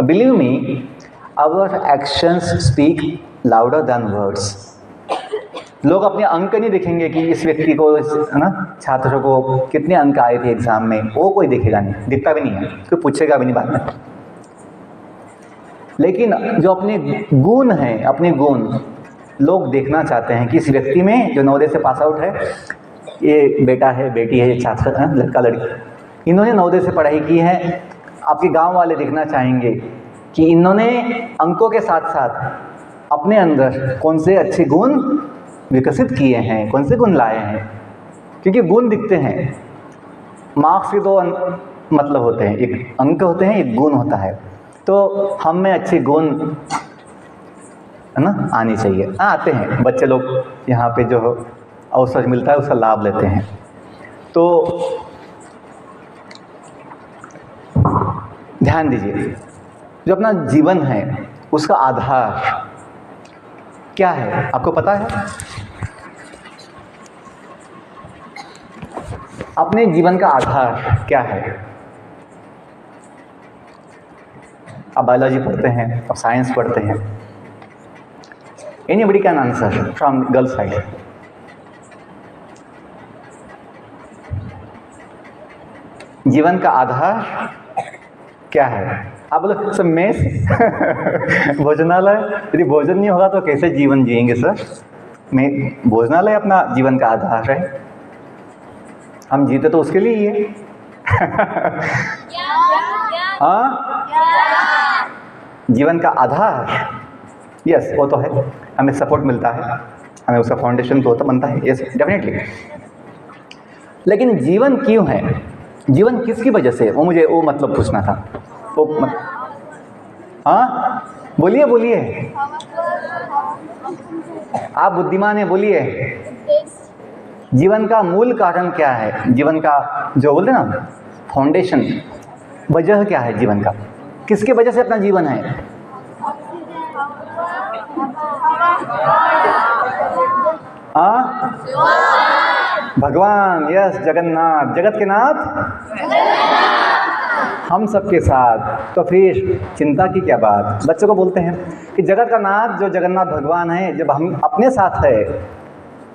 Believe me, our actions speak louder than words. लोग अपने अंक नहीं देखेंगे कि इस व्यक्ति को, है ना, छात्रों को कितने अंक आए थे एग्जाम में, वो कोई देखेगा नहीं, दिखता भी नहीं है, कोई पूछेगा भी नहीं बाद में। लेकिन जो अपने गुण हैं, अपने गुण लोग देखना चाहते हैं कि इस व्यक्ति में, जो नवोदय से पास आउट है, ये बेटा है, बेटी है, छात्र है, लड़का लड़की, इन्होंने नवोदय से पढ़ाई की है। आपके गांव वाले देखना चाहेंगे कि इन्होंने अंकों के साथ साथ अपने अंदर कौन से अच्छे गुण विकसित किए हैं, कौन से गुण लाए हैं। क्योंकि गुण दिखते हैं, मार्क्स के दो मतलब होते हैं, एक अंक होते हैं, एक गुण होता है। तो हम में अच्छे गुण, है ना, आने चाहिए। आते हैं बच्चे लोग, यहाँ पे जो अवसर मिलता है उसका लाभ लेते हैं। तो ध्यान दीजिए, जो अपना जीवन है उसका आधार क्या है, आपको पता है? अपने जीवन का आधार क्या है? आप बायोलॉजी पढ़ते हैं, आप साइंस पढ़ते हैं। Anybody can answer from girl side. जीवन का आधार क्या है? आप बोलो सर मेस भोजनालय। यदि भोजन नहीं होगा तो कैसे जीवन जिएंगे सर? मैं भोजनालय अपना जीवन का आधार है, हम जीते तो उसके लिए ही है। हाँ, जीवन का आधार, यस वो तो है, हमें सपोर्ट मिलता है, हमें उसका फाउंडेशन तो बनता है, यस डेफिनेटली। लेकिन जीवन क्यों है, जीवन किसकी वजह से, वो मुझे वो मतलब पूछना था। वो हाँ बोलिए बोलिए, आप बुद्धिमान हैं, बोलिए। जीवन का मूल कारण क्या है? जीवन का जो बोलते ना फाउंडेशन, वजह क्या है जीवन का? किसके वजह से अपना जीवन है? भगवान, यस, जगन्नाथ, जगत के नाथ हम सबके साथ। तो फिर चिंता की क्या बात? बच्चों को बोलते हैं कि जगत का नाथ जो जगन्नाथ भगवान है, जब हम अपने साथ है,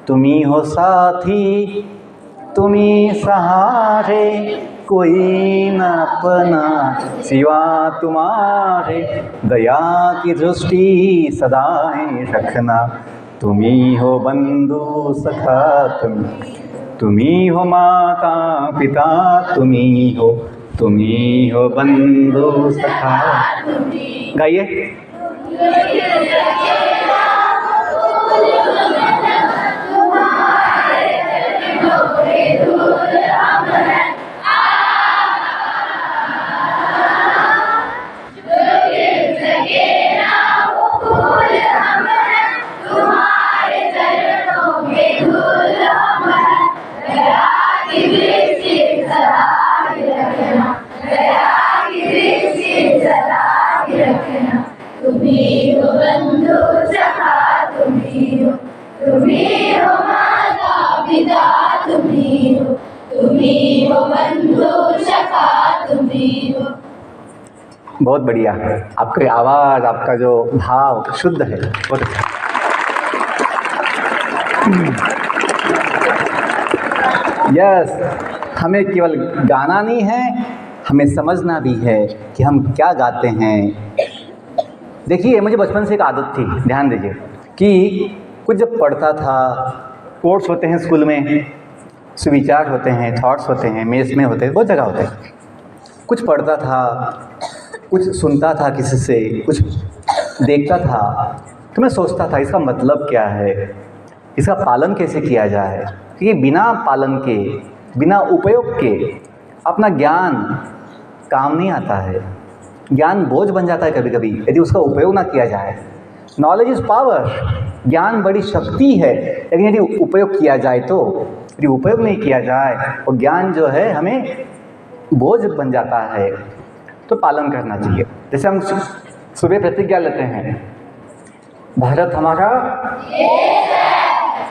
तुम्ही हो साथी, तुम्ही सहारे, कोई न अपना सिवा तुम्हारे, दया की दृष्टि सदाएं रखना, तुम्ही हो बंधु सखा, तुम्ही हो माता पिता, तुम्ही हो बंधु सखा। गाइए। तुम्ही हो बंधू सखा, तुम्ही हो माता पिता, तुम्ही हो बंधु सखा, तुम्ही हो। बहुत बढ़िया, आपकी आवाज़, आपका जो भाव शुद्ध है, बहुत अच्छा। यस, हमें केवल गाना नहीं है, हमें समझना भी है कि हम क्या गाते हैं। देखिए, मुझे बचपन से एक आदत थी, ध्यान दीजिए, कि कुछ जब पढ़ता था, कोर्स होते हैं स्कूल में, सुविचार होते हैं, थॉट्स होते हैं, मेस में होते हैं, बहुत जगह होते हैं। कुछ पढ़ता था, कुछ सुनता था किसी से, कुछ देखता था, तो मैं सोचता था इसका मतलब क्या है, इसका पालन कैसे किया जाए। क्योंकि बिना पालन के, बिना उपयोग के अपना ज्ञान काम नहीं आता है। ज्ञान बोझ बन जाता है कभी कभी यदि उसका उपयोग ना किया जाए। नॉलेज इज़ पावर, ज्ञान बड़ी शक्ति है, लेकिन यदि उपयोग किया जाए तो, यदि उपयोग नहीं किया जाए और ज्ञान जो है हमें बोझ बन जाता है, तो पालन करना चाहिए। जैसे हम सुबह प्रतिज्ञा लेते हैं, भारत हमारा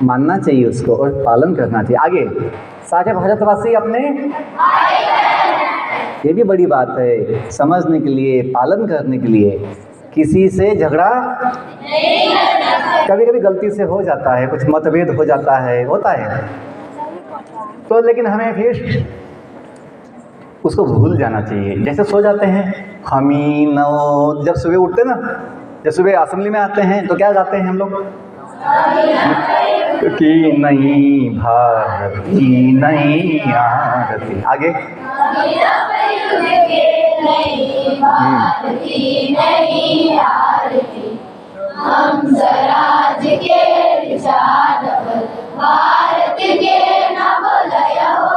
मानना चाहिए उसको और पालन करना चाहिए। आगे, सारे भारतवासी अपने, ये भी बड़ी बात है, समझने के लिए, पालन करने के लिए। किसी से झगड़ा कभी कभी गलती से हो जाता है, कुछ मतभेद हो जाता है, होता है, तो लेकिन हमें फिर उसको भूल जाना चाहिए। जैसे सो जाते हैं हमी नौ, जब सुबह उठते ना, जब सुबह असेंबली में आते हैं तो क्या गाते हैं हम लोग, कि नहीं भारत की नहीं आरती। आगे, हम स्वराज के विचार, भारत के नवोदय हो।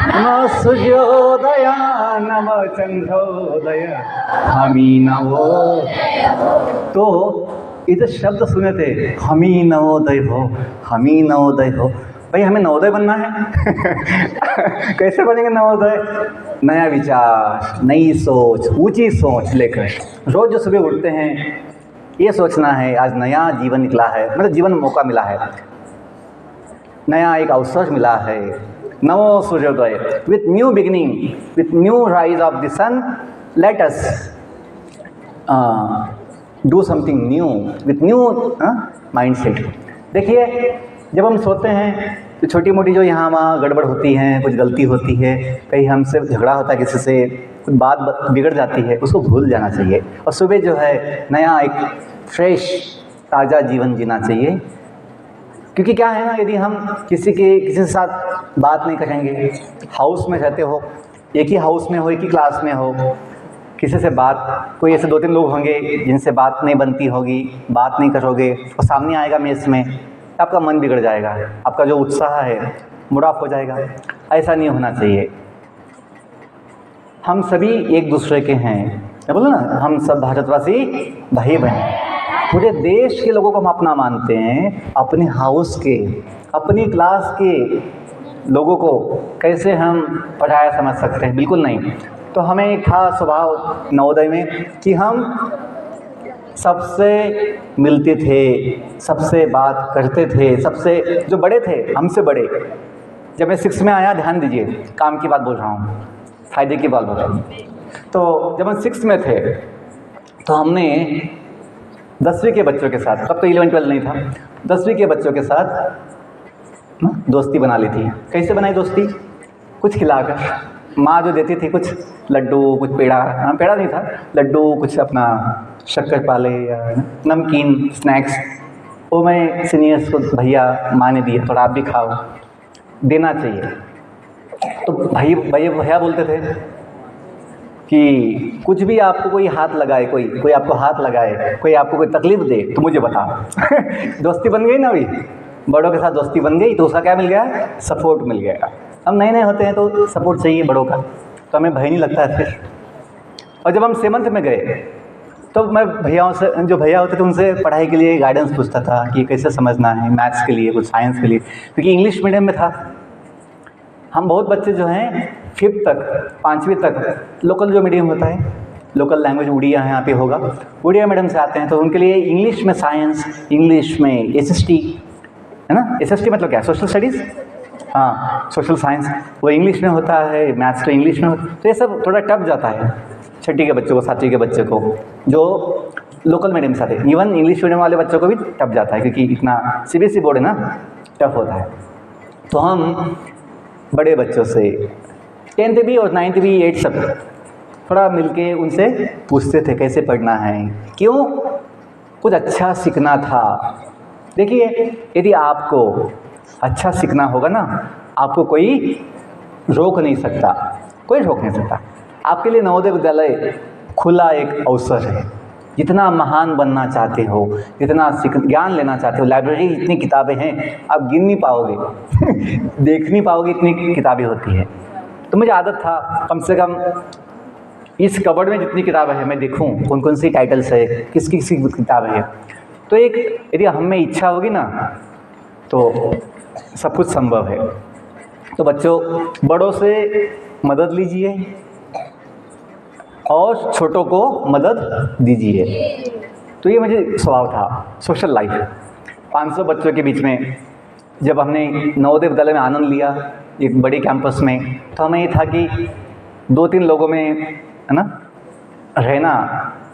नमः सूर्योदय नमः चंद्रोदय हमी नवोदय। तो ये जो शब्द सुने थे, हमी नवोदय हो, हमी नवोदय हो, भाई हमें नवोदय बनना है। कैसे बनेंगे नवोदय? नया विचार, नई सोच, ऊंची सोच लेकर रोज जो सुबह उठते हैं, ये सोचना है आज नया जीवन निकला है, मतलब जीवन मौका मिला है, नया एक अवसर मिला है। नवो सूर्योदय, with new beginning, with new rise of the sun, let us do something new with new mind set. देखिए, जब हम सोते हैं तो छोटी मोटी जो यहाँ वहाँ गड़बड़ होती हैं, कुछ गलती होती है, कहीं हमसे झगड़ा होता है किसी से, कुछ बात बिगड़ जाती है, उसको भूल जाना चाहिए और सुबह जो है नया एक फ्रेश ताज़ा जीवन जीना चाहिए। क्योंकि क्या है ना, यदि हम किसी के साथ बात नहीं करेंगे, हाउस में रहते हो, एक ही हाउस में हो, एक ही क्लास में हो, किसी से बात, कोई ऐसे 2-3 लोग होंगे जिनसे बात नहीं बनती होगी, बात नहीं करोगे, और सामने आएगा मेस में, आपका मन बिगड़ जाएगा, आपका जो उत्साह है मूड ऑफ हो जाएगा। ऐसा नहीं होना चाहिए। हम सभी एक दूसरे के हैं, मैं बोला ना, हम सब भारतवासी भाई बहन, पूरे देश के लोगों को हम अपना मानते हैं। अपने हाउस के, अपनी क्लास के लोगों को कैसे हम पराया समझ सकते हैं? बिल्कुल नहीं। तो हमें एक था स्वभाव नवोदय में कि हम सबसे मिलते थे, सबसे बात करते थे, सबसे जो बड़े थे, हमसे बड़े। जब मैं 6 में आया, ध्यान दीजिए, काम की बात बोल रहा हूँ, फ़ायदे की बात बोल रहा हूँ। तो जब हम 6 में थे तो हमने 10वीं के बच्चों के साथ, तब तो 11-12 नहीं था, 10वीं के बच्चों के साथ दोस्ती बना ली थी। कैसे बनाई दोस्ती? कुछ खिलाकर, माँ जो देती थी कुछ लड्डू, कुछ पेड़ा, पेड़ा नहीं था, लड्डू, कुछ अपना शक्कर पाले या नमकीन स्नैक्स, वो मैं सीनियर्स को, भैया माँ ने दिया, थोड़ा आप भी खाओ, देना चाहिए। तो भैया बोलते थे कि कुछ भी आपको कोई हाथ लगाए, कोई आपको हाथ लगाए, कोई आपको कोई तकलीफ़ दे तो मुझे बताओ। दोस्ती बन गई ना, अभी बड़ों के साथ दोस्ती बन गई तो उसका क्या मिल गया? सपोर्ट मिल गया। हम नए होते हैं तो सपोर्ट चाहिए बड़ों का, तो हमें भय नहीं लगता है फिर। और जब हम 7th में गए तो मैं भैयाओं से, जो भैया होते थे उनसे पढ़ाई के लिए गाइडेंस पूछता था कि कैसे समझना है, मैथ्स के लिए, कुछ साइंस के लिए, क्योंकि इंग्लिश मीडियम में था। हम बहुत बच्चे जो हैं 5th तक, 5वीं तक लोकल जो मीडियम होता है, लोकल लैंग्वेज उड़िया है, यहाँ पे होगा, उड़िया मीडियम से आते हैं तो उनके लिए इंग्लिश में साइंस, इंग्लिश में SST, है ना, SST मतलब क्या है, सोशल स्टडीज़, हाँ सोशल साइंस, वो इंग्लिश में होता है, मैथ्स तो इंग्लिश में होता है, तो ये सब थोड़ा टफ जाता है छठी के बच्चों को, सातवीं के बच्चे को, जो लोकल मीडियम से आते हैं। इवन इंग्लिश मीडियम वाले बच्चों को भी टफ जाता है, क्योंकि इतना CBSE बोर्ड है ना, टफ होता है। तो हम बड़े बच्चों से 10th भी और 9th भी 8 सब थोड़ा मिलके उनसे पूछते थे कैसे पढ़ना है, क्यों, कुछ अच्छा सीखना था। देखिए, यदि आपको अच्छा सीखना होगा ना, आपको कोई रोक नहीं सकता, कोई रोक नहीं सकता। आपके लिए नवोदय विद्यालय खुला एक अवसर है। जितना महान बनना चाहते हो, जितना ज्ञान लेना चाहते हो, लाइब्रेरी इतनी किताबें हैं आप गिन नहीं पाओगे देख नहीं पाओगे, इतनी किताबें होती है। तो मुझे आदत था कम से कम इस कबर्ड में जितनी किताबें हैं मैं देखूं कौन कौन सी टाइटल्स है, किस किस किताबें हैं। तो एक यदि हम में इच्छा होगी ना तो सब कुछ संभव है। तो बच्चों, बड़ों से मदद लीजिए और छोटों को मदद दीजिए। तो ये मुझे स्वभाव था। सोशल लाइफ 500 बच्चों के बीच में जब हमने नवोदय विद्यालय में आनंद लिया एक बड़े कैंपस में, तो हमें ये था कि 2-3 लोगों में, है ना, रहना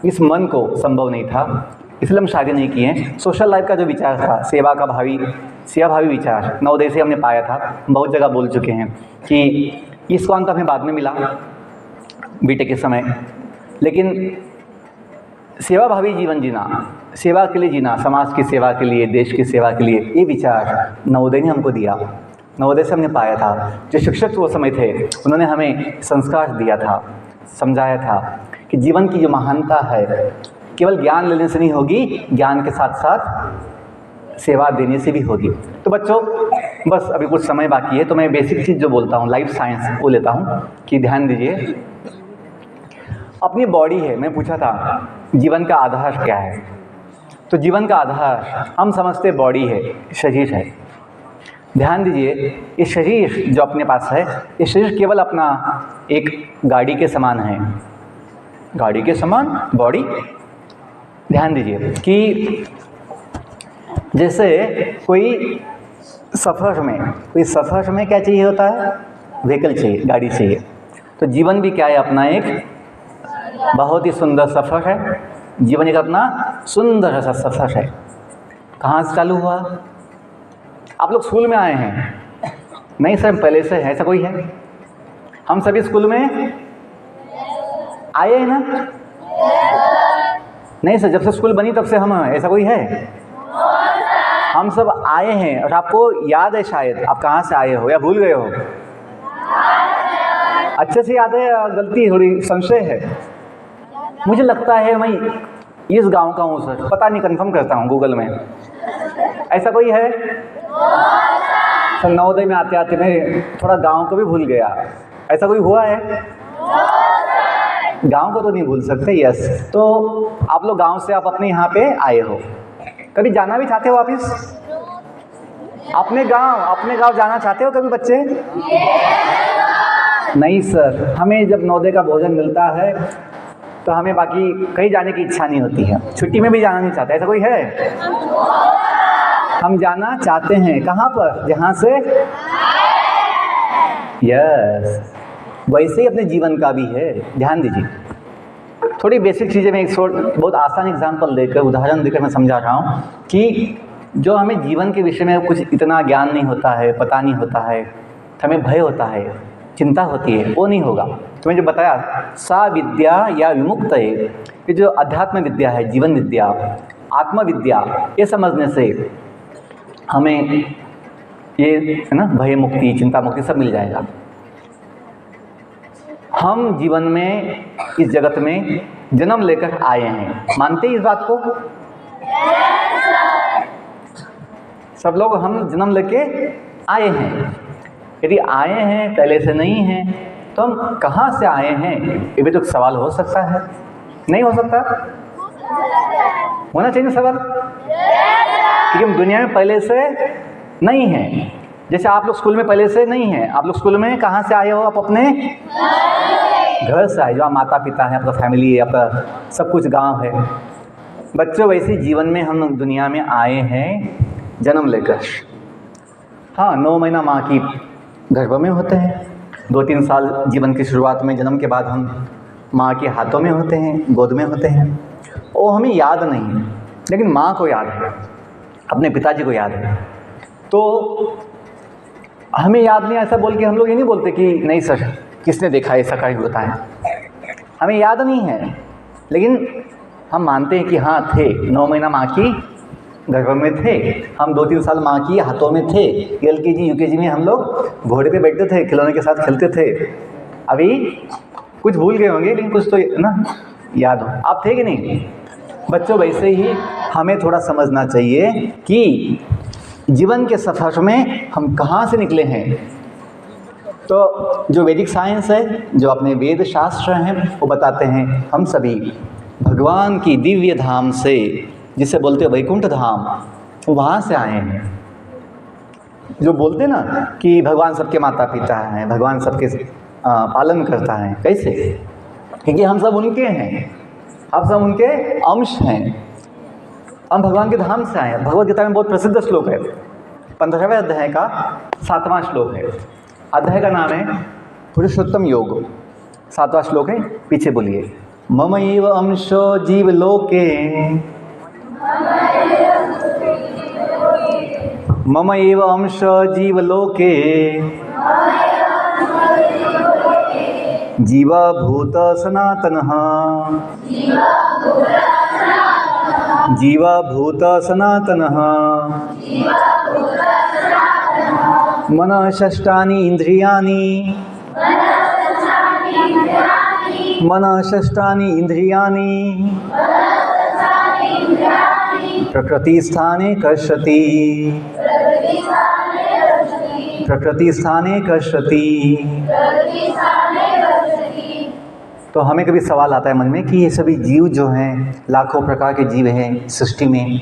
इस मन को संभव नहीं था, इसलिए हम शादी नहीं किए। सोशल लाइफ का जो विचार था, सेवा भावी विचार नवोदय से हमने पाया था। बहुत जगह बोल चुके हैं कि ISKCON तो हमें बाद में मिला बीटेक के समय, लेकिन सेवा भावी जीवन जीना, सेवा के लिए जीना, समाज की सेवा के लिए, देश की सेवा के लिए, ये विचार नवोदय ने हमको दिया, नवोदय से हमने पाया था। जो शिक्षक वो समय थे उन्होंने हमें संस्कार दिया था, समझाया था कि जीवन की जो महानता है केवल ज्ञान लेने से नहीं होगी, ज्ञान के साथ साथ सेवा देने से भी होगी। तो बच्चों, बस अभी कुछ समय बाकी है तो मैं बेसिक चीज़ जो बोलता हूँ लाइफ साइंस वो लेता हूँ कि ध्यान दीजिए। अपनी बॉडी है, मैं पूछा था जीवन का आधार क्या है, तो जीवन का आधार हम समझते बॉडी है, शरीर है। ध्यान दीजिए, ये शरीर जो अपने पास है, ये शरीर केवल अपना एक गाड़ी के समान है, गाड़ी के समान बॉडी। ध्यान दीजिए कि जैसे कोई सफ़र में क्या चाहिए होता है, व्हीकल चाहिए, गाड़ी चाहिए। तो जीवन भी क्या है, अपना एक बहुत ही सुंदर सफ़र है। जीवन एक अपना सुंदर सा सफ़र है। कहाँ से चालू हुआ? आप लोग स्कूल में आए हैं? नहीं सर, पहले से है। ऐसा कोई है? हम सभी स्कूल में आए हैं ना? नहीं सर, जब से स्कूल बनी तब से हम हैं। ऐसा कोई है? हम सब आए हैं और आपको याद है शायद आप कहाँ से आए हो या भूल गए हो? अच्छे से याद है या गलती, थोड़ी संशय है? मुझे लगता है मैं इस गांव का हूँ सर, पता नहीं, कंफर्म करता हूँ गूगल में। ऐसा कोई है? सर नवोदय में आते आते मैं थोड़ा गांव को भी भूल गया। ऐसा कोई हुआ है? गांव को तो नहीं भूल सकते। यस, तो आप लोग गांव से आप अपने यहाँ पे आए हो, कभी जाना भी चाहते हो वापिस अपने गांव जाना चाहते हो कभी बच्चे? नहीं सर, हमें जब नवोदय का भोजन मिलता है तो हमें बाकी कहीं जाने की इच्छा नहीं होती है, छुट्टी में भी जाना नहीं चाहता। ऐसा कोई है? हम जाना चाहते हैं कहाँ पर? जहाँ से यस, वैसे ही अपने जीवन का भी है। ध्यान दीजिए, थोड़ी बेसिक चीज़ें मैं एक बहुत आसान एग्जांपल देकर, उदाहरण देकर मैं समझा रहा हूँ कि जो हमें जीवन के विषय में कुछ इतना ज्ञान नहीं होता है, पता नहीं होता है, हमें भय होता है, चिंता होती है, वो नहीं होगा। तो मैंने जो बताया, सा विद्या या विमुक्त है, ये जो अध्यात्म विद्या है, जीवन विद्या, आत्मविद्या, ये समझने से हमें ये है ना, भय मुक्ति, चिंता मुक्ति सब मिल जाएगा। हम जीवन में इस जगत में जन्म लेकर आए हैं, मानते हैं इस बात को? सब लोग हम जन्म लेके आए हैं। यदि आए हैं, पहले से नहीं हैं, तो हम कहाँ से आए हैं, ये भी तो सवाल हो सकता है। नहीं हो सकता? होना चाहिए सवाल, क्योंकि हम दुनिया में पहले से नहीं हैं। जैसे आप लोग स्कूल में पहले से नहीं हैं, आप लोग स्कूल में कहाँ से आए हो? आप अपने घर से आए, जो आप माता पिता हैं, आपका फैमिली है, आपका सब कुछ गांव है। बच्चों, वैसे जीवन में हम दुनिया में आए हैं जन्म लेकर। हाँ, 9 महीना माँ की गर्भ में होते हैं, 2-3 साल जीवन की शुरुआत में, जन्म के बाद हम माँ के हाथों में होते हैं, गोद में होते हैं। वो हमें याद नहीं है, लेकिन माँ को याद है, अपने पिताजी को याद है। तो हमें याद नहीं, ऐसा बोल के हम लोग ये नहीं बोलते कि नहीं सर, किसने देखा ऐसा कहीं होता है। हमें याद नहीं है, लेकिन हम मानते हैं कि हाँ थे, 9 महीना माँ की गर्भ में थे, हम 2-3 साल माँ की हाथों में थे। LKG UKG में हम लोग घोड़े पे बैठते थे, खिलौने के साथ खेलते थे। अभी कुछ भूल गए होंगे, लेकिन कुछ तो ना याद हो। आप थे कि नहीं? बच्चों, वैसे ही हमें थोड़ा समझना चाहिए कि जीवन के सफ़र में हम कहाँ से निकले हैं। तो जो वैदिक साइंस है, जो अपने वेद शास्त्र हैं, वो बताते हैं हम सभी भगवान की दिव्य धाम से, जिसे बोलते हैं वैकुंठ धाम, वहाँ से आए हैं। जो बोलते हैं ना कि भगवान सबके माता पिता हैं, भगवान सबके पालन करता है, कैसे? क्योंकि हम सब उनके हैं, हम सब उनके अंश हैं। हम भगवान के धाम से आए हैं। भगवद गीता में बहुत प्रसिद्ध श्लोक है, 15वें अध्याय का 7वां श्लोक है। अध्याय का नाम है पुरुषोत्तम योग। 7वां श्लोक है, पीछे बोलिए। मम एव अंशो जीवलोके, मम एव अंश जीवलोके, जीवभूत सनातनः, जीवभूत सनातनः, मनः षष्ठानि इंद्रियाणि, मनः षष्ठानि इंद्रियाणि, प्रकृतिस्थाने कर्षति, प्रकृतिस्थाने कर्षति। तो हमें कभी सवाल आता है मन में कि ये सभी जीव जो हैं, लाखों प्रकार के जीव हैं सृष्टि में,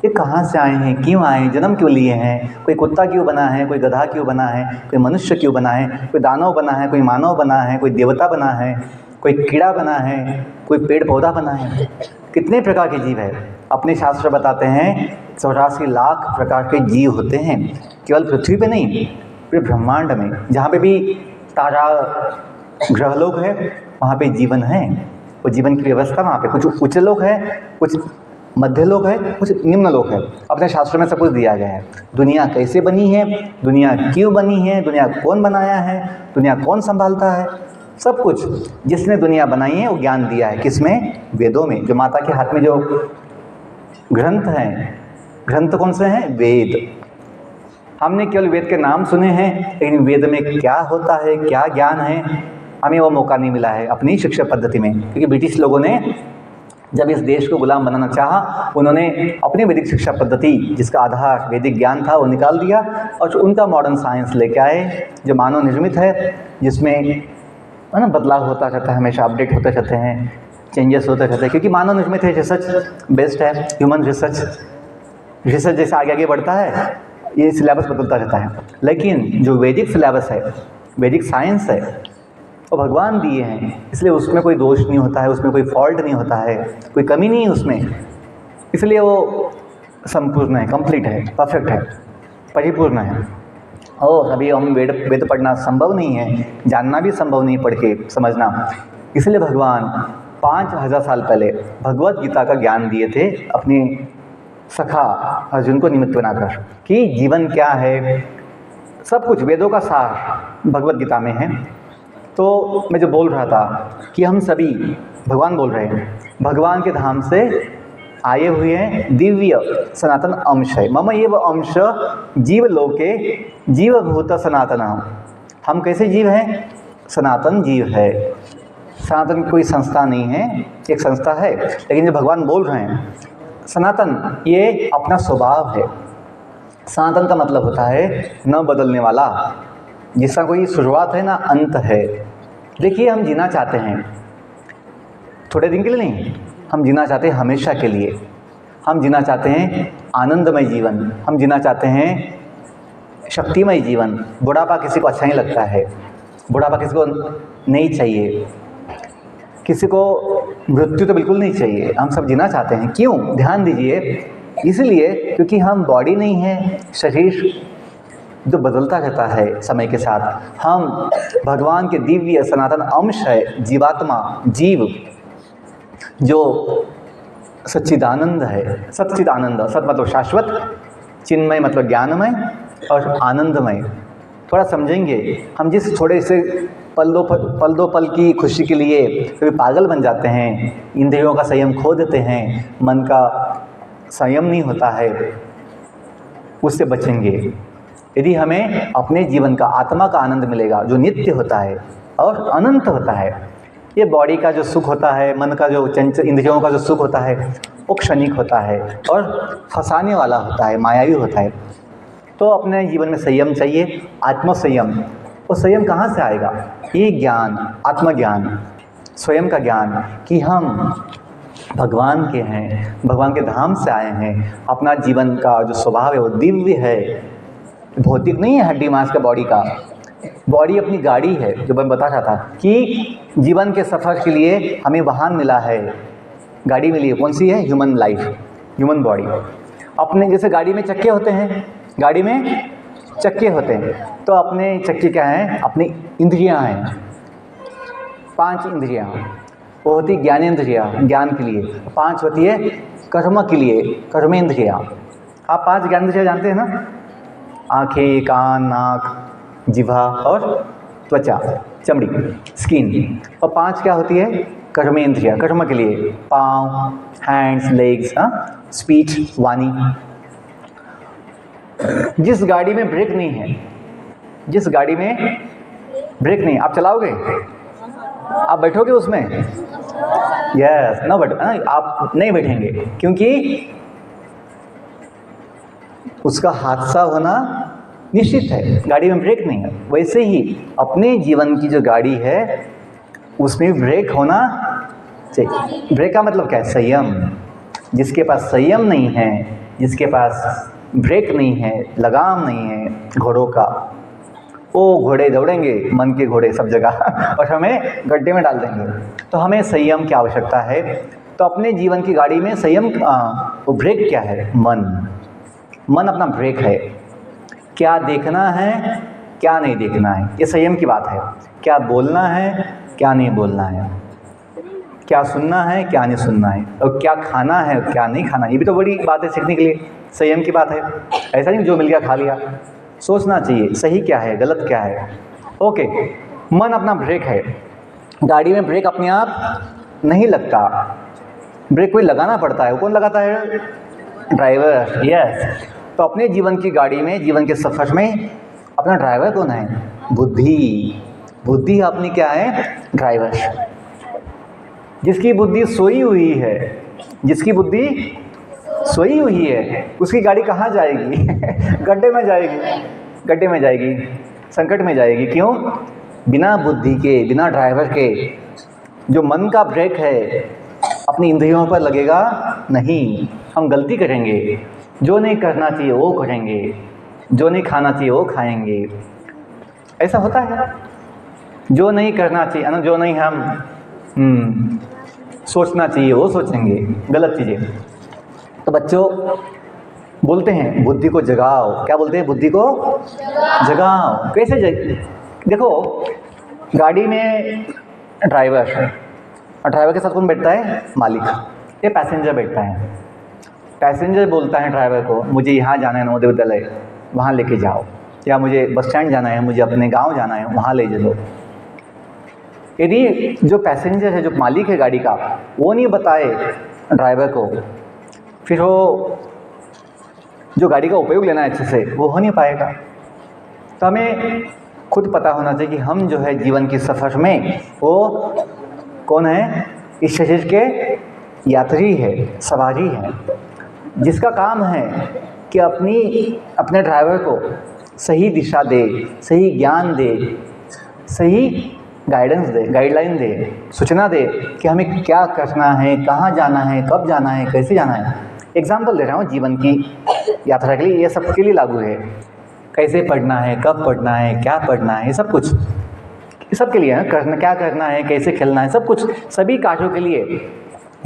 ये कहाँ से आए हैं, क्यों आए हैं, जन्म क्यों लिए हैं? कोई कुत्ता क्यों बना है, कोई गधा क्यों बना है, कोई मनुष्य क्यों बना है, कोई दानव बना है, कोई मानव बना है, कोई देवता बना है, कोई कीड़ा बना है, कोई पेड़ पौधा बना है। कितने प्रकार के जीव है? अपने शास्त्र बताते हैं 84 लाख प्रकार के जीव होते हैं, केवल पृथ्वी पे नहीं, पूरे ब्रह्मांड में। जहाँ पे भी तारा ग्रह लोग है, वहाँ पे जीवन है। वो जीवन की व्यवस्था वहाँ पे, कुछ उच्च लोग है, कुछ मध्य लोग है, कुछ निम्न लोग है। अपने शास्त्र में सब कुछ दिया गया है। दुनिया कैसे बनी है, दुनिया क्यों बनी है, दुनिया कौन बनाया है, दुनिया कौन संभालता है, सब कुछ जिसने दुनिया बनाई है वो ज्ञान दिया है। किसमें? वेदों में। जो माता के हाथ में जो ग्रंथ हैं, ग्रंथ कौन से हैं? वेद। हमने केवल वेद के नाम सुने हैं, लेकिन वेद में क्या होता है, क्या ज्ञान है, हमें वो मौका नहीं मिला है अपनी शिक्षा पद्धति में। क्योंकि ब्रिटिश लोगों ने जब इस देश को गुलाम बनाना चाहा, उन्होंने अपनी वैदिक शिक्षा पद्धति, जिसका आधार वैदिक ज्ञान था, वो निकाल दिया और उनका मॉडर्न साइंस लेके आए, जो मानव निर्मित है, जिसमें है ना बदलाव होता रहता है, हमेशा अपडेट होते रहते हैं, चेंजेस होते रहते हैं। क्योंकि मानव निर्मित है, रिसर्च बेस्ड है, ह्यूमन रिसर्च जैसे आगे आगे बढ़ता है, ये सिलेबस बदलता रहता है। लेकिन जो वैदिक सिलेबस है, वैदिक साइंस है, वो भगवान दिए हैं, इसलिए उसमें कोई दोष नहीं होता है, उसमें कोई फॉल्ट नहीं होता है, कोई कमी नहीं है उसमें। इसलिए वो संपूर्ण है, कंप्लीट है, परफेक्ट है, परिपूर्ण है। और अभी हम वेद पढ़ना संभव नहीं है, जानना भी संभव नहीं, पढ़ के समझना। इसलिए भगवान 5000 साल पहले भगवद गीता का ज्ञान दिए थे अपने सखा अर्जुन को निमित्त बनाकर, कि जीवन क्या है, सब कुछ वेदों का सार भगवद गीता में है। तो मैं जो बोल रहा था कि हम सभी, भगवान बोल रहे हैं, भगवान के धाम से आए हुए हैं, दिव्य सनातन अंश है। मम एव अंश जीव लोके जीवभूत सनातन। हम कैसे जीव हैं? सनातन जीव है। सनातन कोई संस्था नहीं है, एक संस्था है, लेकिन जो भगवान बोल रहे हैं सनातन, ये अपना स्वभाव है। सनातन का मतलब होता है न बदलने वाला, जिसका कोई शुरुआत है ना अंत है। देखिए, हम जीना चाहते हैं थोड़े दिन के लिए नहीं, हम जीना चाहते हैं हमेशा के लिए। हम जीना चाहते हैं आनंदमय जीवन, हम जीना चाहते हैं शक्तिमय जीवन। बुढ़ापा किसी को अच्छा नहीं लगता है, बुढ़ापा किसी को नहीं चाहिए। किसी को मृत्यु तो बिल्कुल नहीं चाहिए, हम सब जीना चाहते हैं। क्यों? ध्यान दीजिए, इसलिए क्योंकि हम बॉडी नहीं है, शरीर जो बदलता रहता है समय के साथ। हम भगवान के दिव्य सनातन अंश है, जीवात्मा, जीव, जो सच्चिदानंद है। सच्चिदानंद, सत मतलब शाश्वत, चिन्मय मतलब ज्ञानमय और आनंदमय। थोड़ा समझेंगे, हम जिस थोड़े से पल दो पल की खुशी के लिए कभी पागल बन जाते हैं, इंद्रियों का संयम खो देते हैं, मन का संयम नहीं होता है, उससे बचेंगे यदि हमें अपने जीवन का, आत्मा का आनंद मिलेगा जो नित्य होता है और अनंत होता है। ये बॉडी का जो सुख होता है, मन का जो चंचल, इंद्रियों का जो सुख होता है, वो क्षणिक होता है और फंसाने वाला होता है, मायावी होता है। तो अपने जीवन में संयम चाहिए, आत्मसंयम। वो संयम कहाँ से आएगा? ये ज्ञान, आत्मज्ञान, स्वयं का ज्ञान कि हम भगवान के हैं, भगवान के धाम से आए हैं। अपना जीवन का जो स्वभाव है वो दिव्य है, भौतिक नहीं है, हड्डी मांस का बॉडी का। बॉडी अपनी गाड़ी है, जो मैं बता रहा था कि जीवन के सफ़र के लिए हमें वाहन मिला है, गाड़ी मिली है। कौन सी है? Human life, human body. अपने जैसे गाड़ी में चक्के होते हैं, गाड़ी में चक्के होते हैं, तो अपने चक्के क्या हैं? अपनी इंद्रियां हैं, 5 इंद्रियां। वो होती ज्ञानेंद्रियां, ज्ञान के लिए। 5 होती है कर्म के लिए, कर्मेंद्रियां। आप 5 ज्ञानेंद्रियां जानते हैं ना? आँखें, कान, नाक, जिह्वा और त्वचा, चमड़ी, स्किन। और 5 क्या होती है? कर्मेंद्रियां, कर्म के लिए, पाँव, हैंड्स, लेग्स, स्पीच, वाणी। जिस गाड़ी में ब्रेक नहीं है, जिस गाड़ी में ब्रेक नहीं, आप चलाओगे? आप बैठोगे उसमें? यस, ना बैठो, आप नहीं बैठेंगे, क्योंकि उसका हादसा होना निश्चित है। गाड़ी में ब्रेक नहीं है। वैसे ही अपने जीवन की जो गाड़ी है उसमें ब्रेक होना चाहिए। ब्रेक का मतलब क्या है? संयम। जिसके पास संयम नहीं है, जिसके पास ब्रेक नहीं है, लगाम नहीं है घोड़ों का, वो घोड़े दौड़ेंगे, मन के घोड़े सब जगह और हमें गड्ढे में डाल देंगे। तो हमें संयम की आवश्यकता है। तो अपने जीवन की गाड़ी में संयम, वो ब्रेक क्या है? मन। मन अपना ब्रेक है। क्या देखना है, क्या नहीं देखना है, ये संयम की बात है। क्या बोलना है, क्या नहीं बोलना है, क्या सुनना है, क्या नहीं सुनना है, और क्या खाना है, क्या नहीं खाना है। ये भी तो बड़ी बात है सीखने के लिए, संयम की बात है। ऐसा नहीं जो मिल गया खा लिया। सोचना चाहिए सही क्या है, गलत क्या है। ओके, मन अपना ब्रेक है। गाड़ी में ब्रेक अपने आप नहीं लगता, ब्रेक कोई लगाना पड़ता है। वो कौन लगाता है? ड्राइवर। यस। तो अपने जीवन की गाड़ी में, जीवन के सफ़र में अपना ड्राइवर कौन है? बुद्धि। बुद्धि अपनी क्या है? ड्राइवर। जिसकी बुद्धि सोई हुई है, जिसकी बुद्धि सोई हुई है, उसकी गाड़ी कहाँ जाएगी? गड्ढे में जाएगी, गड्ढे में जाएगी, संकट में जाएगी। क्यों? बिना बुद्धि के, बिना ड्राइवर के। जो मन का ब्रेक है अपनी इंद्रियों पर लगेगा नहीं। हम गलती करेंगे, जो नहीं करना चाहिए वो करेंगे, जो नहीं खाना चाहिए वो खाएंगे। ऐसा होता है। जो नहीं करना चाहिए, जो नहीं हम सोचना चाहिए वो सोचेंगे, गलत चीज़ें। तो बच्चों बोलते हैं बुद्धि को जगाओ। क्या बोलते हैं? बुद्धि को जगाओ। कैसे देखो, गाड़ी में ड्राइवर है और ड्राइवर के साथ कौन बैठता है? मालिक। ये पैसेंजर बैठता है। पैसेंजर बोलता है ड्राइवर को, मुझे यहाँ जाना है नवोदय विद्यालय, वहाँ लेके जाओ, या मुझे बस स्टैंड जाना है, मुझे अपने गांव जाना है, वहाँ ले चलो। यदि जो पैसेंजर है, जो मालिक है गाड़ी का, वो नहीं बताए ड्राइवर को, फिर वो जो गाड़ी का उपयोग लेना है अच्छे से, वो हो नहीं पाएगा। तो हमें खुद पता होना चाहिए कि हम जो है जीवन की सफ़र में वो कौन है? इस शरीर के यात्री है, सवारी है, जिसका काम है कि अपने ड्राइवर को सही दिशा दे, सही ज्ञान दे, सही गाइडेंस दे, गाइडलाइन दे, सूचना दे कि हमें क्या करना है, कहाँ जाना है, कब जाना है, कैसे जाना है। एग्जाम्पल दे रहा हूँ जीवन की यात्रा के लिए, ये सबके लिए लागू है। कैसे पढ़ना है, कब पढ़ना है, क्या पढ़ना है, ये सब कुछ ये सब के लिए है, करना क्या करना है, कैसे खेलना है, सब कुछ सभी कार्यों के लिए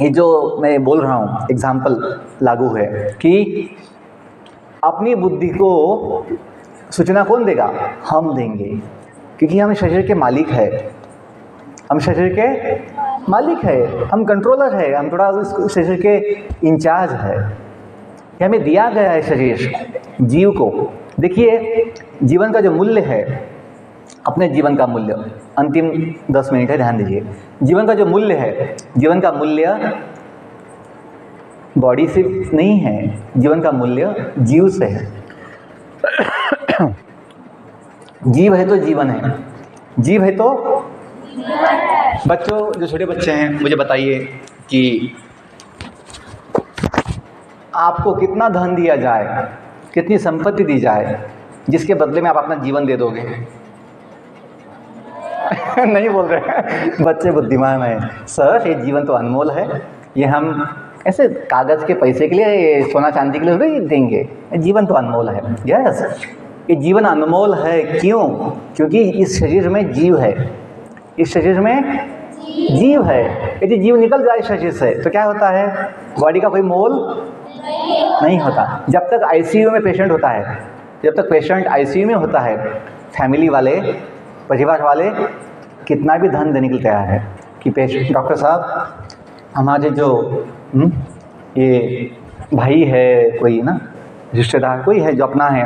ये जो मैं बोल रहा हूँ एग्जाम्पल लागू है कि अपनी बुद्धि को सूचना कौन देगा? हम देंगे, क्योंकि हम शरीर के मालिक है, हम शरीर के मालिक है, हम कंट्रोलर है, हम थोड़ा इस शरीर के इंचार्ज है। ये हमें दिया गया है शरीर जीव को। देखिए जीवन का जो मूल्य है, अपने जीवन का मूल्य, अंतिम 10 मिनट है, ध्यान दीजिए। जीवन का जो मूल्य है, जीवन का मूल्य बॉडी से नहीं है, जीवन का मूल्य जीव से है। जीव है तो जीवन है, जीव है तो बच्चों, जो छोटे बच्चे हैं मुझे बताइए कि आपको कितना धन दिया जाए, कितनी संपत्ति दी जाए, जिसके बदले में आप अपना जीवन दे दोगे? नहीं बोल रहे बच्चे बुद्धिमान हैं। सर ये जीवन तो अनमोल है, ये हम ऐसे कागज़ के पैसे के लिए, सोना चांदी के लिए थोड़ी देंगे, जीवन तो अनमोल है। यस, ये जीवन अनमोल है। क्यों? क्योंकि इस शरीर में जीव है, इस शरीर में जीव है। यदि जीव निकल जाए शरीर से तो क्या होता है? बॉडी का कोई मोल नहीं होता। जब तक आईसीयू में पेशेंट होता है, जब तक पेशेंट आईसीयू में होता है, फैमिली वाले, परिवार वाले कितना भी धन देने के लिए तैयार है कि पेशेंट, डॉक्टर साहब हमारे जो ये भाई है, कोई ना रिश्तेदार कोई है जो अपना है,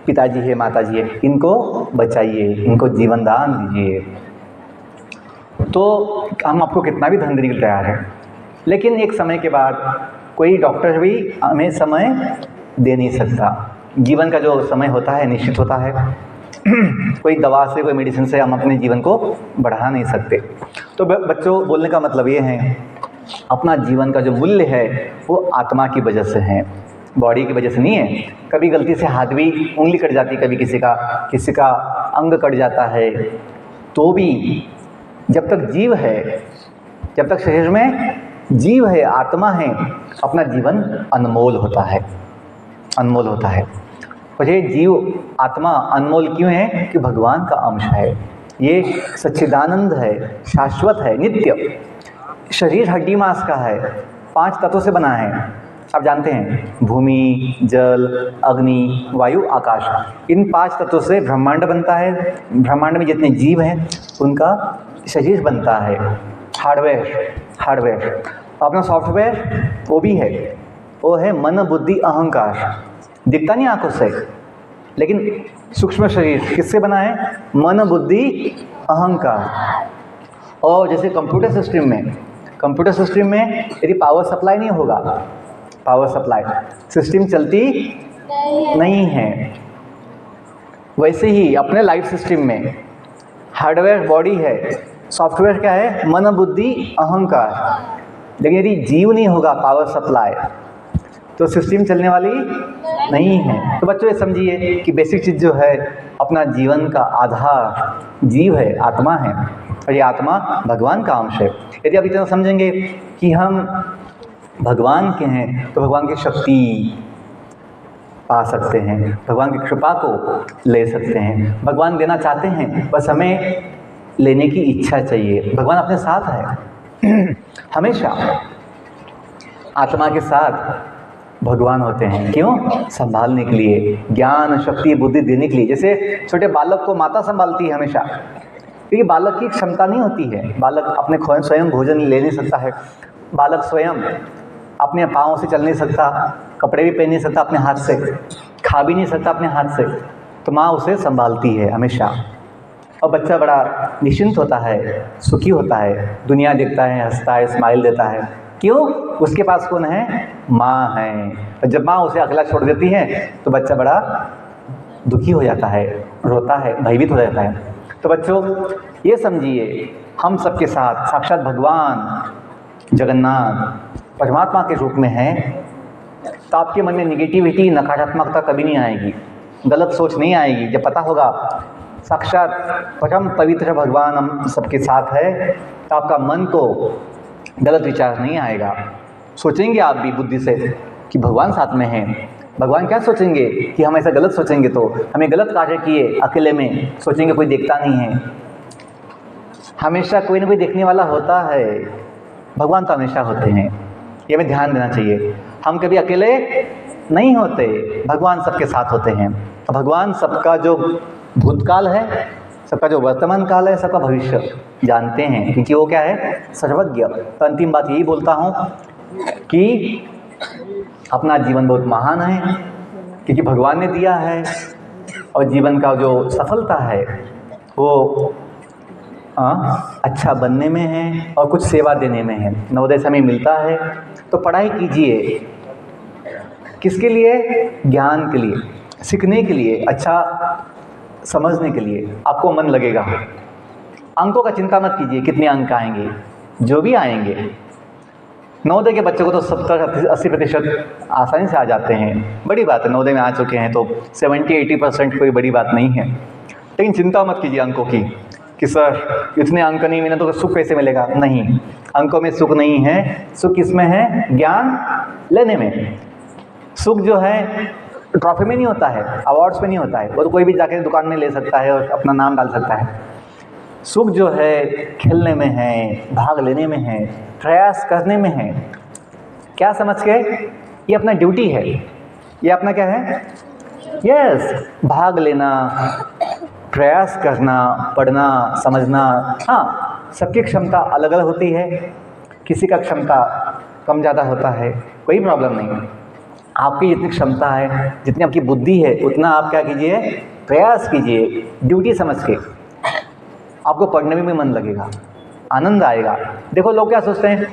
पिताजी है, माताजी है, इनको बचाइए, इनको जीवन दान दीजिए, तो हम आपको कितना भी धन देने के लिए तैयार है। लेकिन एक समय के बाद कोई डॉक्टर भी हमें समय दे नहीं सकता। जीवन का जो समय होता है निश्चित होता है। कोई दवा से, कोई मेडिसिन से हम अपने जीवन को बढ़ा नहीं सकते। तो बच्चों, बोलने का मतलब ये है, अपना जीवन का जो मूल्य है वो आत्मा की वजह से है, बॉडी की वजह से नहीं है। कभी गलती से हाथ भी, उंगली कट जाती, कभी किसी का अंग कट जाता है, तो भी जब तक जीव है, जब तक शरीर में जीव है, आत्मा है, अपना जीवन अनमोल होता है, अनमोल होता है। और ये जीव आत्मा अनमोल क्यों है? कि भगवान का अंश है, ये सच्चिदानंद है, शाश्वत है, नित्य। शरीर हड्डी मांस का है, 5 तत्वों से बना है। आप जानते हैं, भूमि, जल, अग्नि, वायु, आकाश, इन 5 तत्वों से ब्रह्मांड बनता है। ब्रह्मांड में जितने जीव हैं उनका शरीर बनता है। हार्डवेयर अपना सॉफ्टवेयर वो भी है, वो है मन, बुद्धि, अहंकार। दिखता नहीं आंखों से, लेकिन सूक्ष्म शरीर किससे बना है? मन, बुद्धि, अहंकार। और जैसे कंप्यूटर सिस्टम में यदि पावर सप्लाई नहीं होगा, पावर सप्लाई सिस्टम चलती नहीं है। वैसे ही अपने लाइफ सिस्टम में हार्डवेयर बॉडी है, सॉफ्टवेयर क्या है? मन, बुद्धि, अहंकार। लेकिन यदि जीव नहीं होगा, पावर सप्लाई, तो सिस्टम चलने वाली नहीं है। तो बच्चों ये समझिए कि बेसिक चीज़ जो है, अपना जीवन का आधार जीव है, आत्मा है, और ये आत्मा भगवान का अंश है। यदि आप इतना समझेंगे कि हम भगवान के हैं, तो भगवान की शक्ति पा सकते हैं, भगवान की कृपा को ले सकते हैं। भगवान देना चाहते हैं, बस हमें लेने की इच्छा चाहिए। भगवान अपने साथ है हमेशा। आत्मा के साथ भगवान होते हैं। क्यों? संभालने के लिए, ज्ञान, शक्ति, बुद्धि देने के लिए। जैसे छोटे बालक को माता संभालती है हमेशा, क्योंकि बालक की क्षमता नहीं होती है, बालक अपने स्वयं भोजन ले नहीं सकता है, बालक स्वयं अपने पाँव से चल नहीं सकता, कपड़े भी पहन नहीं सकता अपने हाथ से, खा भी नहीं सकता अपने हाथ से, तो माँ उसे संभालती है हमेशा। और बच्चा बड़ा निश्चिंत होता है, सुखी होता है, दुनिया देखता है, हंसता है, स्माइल देता है। क्यों? उसके पास कौन है? माँ है। और जब माँ उसे अकेला छोड़ देती है तो बच्चा बड़ा दुखी हो जाता है, रोता है, भयभीत हो जाता है। तो बच्चों ये समझिए, हम सबके साथ साक्षात भगवान जगन्नाथ परमात्मा के रूप में है। तो आपके मन में निगेटिविटी, नकारात्मकता कभी नहीं आएगी, गलत सोच नहीं आएगी। जब पता होगा साक्षात परम पवित्र भगवान हम सबके साथ है, तो आपका मन को गलत विचार नहीं आएगा। सोचेंगे आप भी बुद्धि से कि भगवान साथ में हैं, भगवान क्या सोचेंगे कि हम ऐसा गलत सोचेंगे तो हमें गलत कार्य किए अकेले में, सोचेंगे कोई देखता नहीं है। हमेशा कोई ना कोई देखने वाला होता है, भगवान तो हमेशा होते हैं, ये हमें ध्यान देना चाहिए। हम कभी अकेले नहीं होते, भगवान सबके साथ होते हैं। भगवान सबका जो भूतकाल है, सबका जो वर्तमान काल है, सबका भविष्य जानते हैं, क्योंकि वो क्या है, सर्वज्ञ। तो अंतिम बात यही बोलता हूँ कि अपना जीवन बहुत महान है, क्योंकि भगवान ने दिया है, और जीवन का जो सफलता है वो अच्छा बनने में है और कुछ सेवा देने में है। नवोदय से हमें मिलता है, तो पढ़ाई कीजिए। किसके लिए? ज्ञान के लिए, सीखने के लिए, अच्छा समझने के लिए। आपको मन लगेगा। अंकों का चिंता मत कीजिए कितने अंक आएंगे, जो भी आएंगे। नवोदय के बच्चों को तो 70-80% आसानी से आ जाते हैं, बड़ी बात है। नवोदय में आ चुके हैं तो 70-80% कोई बड़ी बात नहीं है। लेकिन चिंता मत कीजिए अंकों की कि सर इतने अंक नहीं मिले तो सुख कैसे मिलेगा। नहीं, अंकों में सुख नहीं है। सुख किसमें है? ज्ञान लेने में। सुख जो है ट्रॉफी में नहीं होता है, अवार्ड्स में नहीं होता है, वो तो कोई भी जाके दुकान में ले सकता है और अपना नाम डाल सकता है। सुख जो है खेलने में है, भाग लेने में है, प्रयास करने में है। क्या समझ के? ये अपना ड्यूटी है, ये अपना क्या है? यस, भाग लेना, प्रयास करना, पढ़ना, समझना। हाँ, सबकी क्षमता अलग अलग होती है, किसी का क्षमता कम ज़्यादा होता है, कोई प्रॉब्लम नहीं। आपकी जितनी क्षमता है, जितनी आपकी बुद्धि है, उतना आप क्या कीजिए? प्रयास कीजिए, ड्यूटी समझ के। आपको पढ़ने में भी मन लगेगा, आनंद आएगा। देखो लोग क्या सोचते हैं,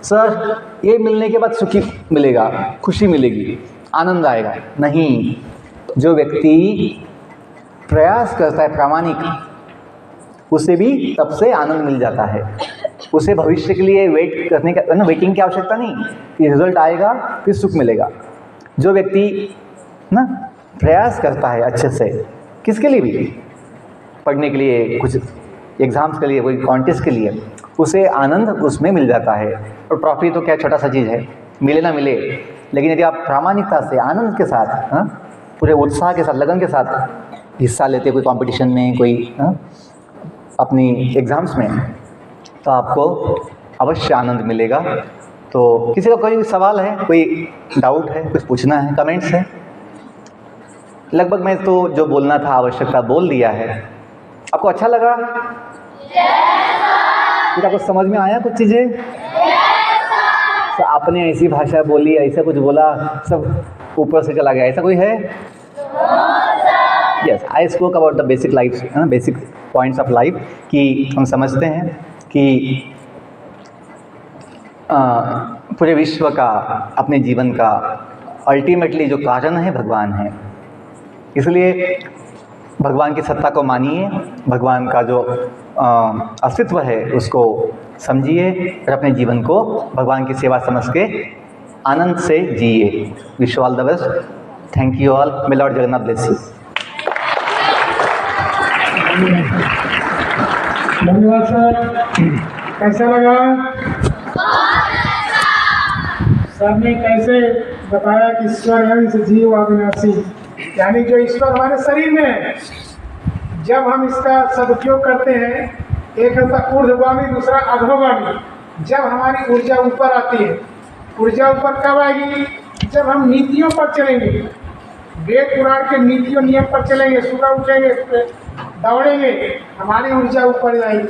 सर ये मिलने के बाद सुखी मिलेगा, खुशी मिलेगी, आनंद आएगा। नहीं, जो व्यक्ति प्रयास करता है प्रामाणिक, उसे भी तब से आनंद मिल जाता है। उसे भविष्य के लिए वेट करने का ना, वेटिंग की आवश्यकता नहीं, कि रिजल्ट आएगा फिर सुख मिलेगा। जो व्यक्ति ना प्रयास करता है अच्छे से, किसके लिए भी, पढ़ने के लिए, कुछ एग्ज़ाम्स के लिए, कोई कॉन्टेस्ट के लिए, उसे आनंद उसमें मिल जाता है। और ट्रॉफी तो क्या छोटा सा चीज़ है, मिले ना मिले, लेकिन यदि आप प्रामाणिकता से, आनंद के साथ, पूरे उत्साह के साथ, लगन के साथ हिस्सा लेते कोई कंपटीशन में, कोई अपनी एग्ज़ाम्स में, तो आपको अवश्य आनंद मिलेगा। तो किसी का कोई सवाल है, कोई डाउट है, कुछ पूछना है, कमेंट्स है? लगभग मैं तो जो बोलना था आवश्यकता बोल दिया है। आपको अच्छा लगा? कुछ आपको समझ में आया कुछ चीज़ें? तो आपने ऐसी भाषा बोली, ऐसा कुछ बोला, सब ऊपर से चला गया, ऐसा कोई है? Yes, I spoke about the basic life, basic points of life, कि हम समझते हैं कि पूरे विश्व का, अपने जीवन का अल्टीमेटली जो कारण है भगवान है। इसलिए भगवान की सत्ता को मानिए, भगवान का जो अस्तित्व है उसको समझिए, और अपने जीवन को भगवान की सेवा समझ के आनंद से जिए। Wish you all the best. Thank you all. My lord Jagannath bless you. धन्यवाद सर। कैसा लगा? सर ने कैसे बताया कि ईश्वर अंश जीव अविनाशी, यानी जो ईश्वर हमारे शरीर में है, जब हम इसका सदुपयोग करते हैं, एक होता ऊर्ध्वगामी, दूसरा अधोगामी। जब हमारी ऊर्जा ऊपर आती है, ऊर्जा ऊपर कब आएगी? जब हम नीतियों पर चलेंगे, वेद पुराण के नीतियों नियम पर चलेंगे, सुबह उठेंगे, दौड़ेंगे, हमारी ऊर्जा ऊपर जाएगी।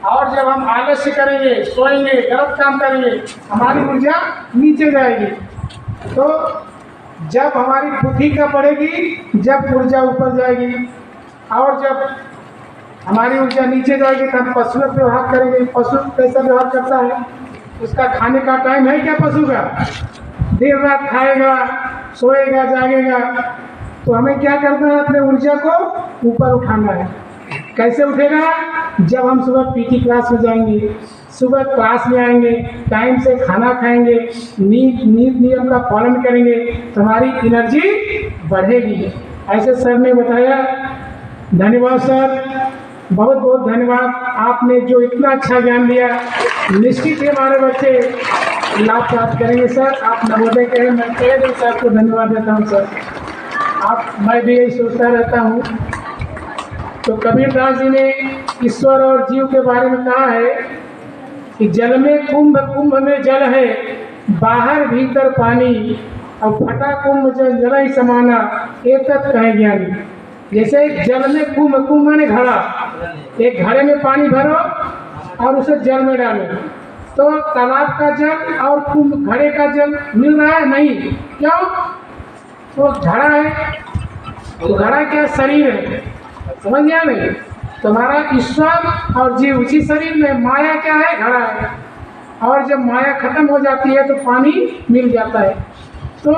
और जब हम आलस्य करेंगे, सोएंगे, गलत काम करेंगे, हमारी ऊर्जा नीचे जाएगी। तो जब हमारी बुद्धि का बढ़ेगी, जब ऊर्जा ऊपर जाएगी, और जब हमारी ऊर्जा नीचे जाएगी तो हम पशु पर व्यवहार करेंगे। पशु कैसा व्यवहार करता है? उसका खाने का टाइम है क्या पशु का? देर रात खाएगा, सोएगा, जागेगा। तो हमें क्या करना है? अपने ऊर्जा को ऊपर उठाना है। कैसे उठेगा? जब हम सुबह पीटी क्लास में जाएंगे, सुबह क्लास में आएंगे, टाइम से खाना खाएंगे, नींद नियम का पालन करेंगे, तो हमारी एनर्जी बढ़ेगी। ऐसे सर ने बताया। धन्यवाद सर, बहुत बहुत धन्यवाद। आपने जो इतना अच्छा ज्ञान दिया, निश्चित ही हमारे बच्चे लाभ प्राप्त करेंगे सर। आप नवोदय के हैं, मैं कई दिन से आपको धन्यवाद देता हूँ सर। मैं भी यही सोचता रहता हूँ। तो कबीरदास जी ने ईश्वर और जीव के बारे में कहा है कि जल में कुंभ, कुंभ में जल है, बाहर भीतर पानी, और फटा कुंभ जल ही समाना, एक कहे ज्ञानी। जैसे जल में कुंभ, कुंभ माने घड़ा, एक घड़े में पानी भरो और उसे जल में डालो, तो तालाब का जल और कुंभ घड़े का जल मिल रहा है? नहीं। क्यों? तो घड़ा है, तो घड़ा क्या? शरीर है, समझ गया नहीं? तुम्हारा ईश्वर और जीव उसी शरीर में, माया क्या है? घड़ा है। और जब माया खत्म हो जाती है तो पानी मिल जाता है, तो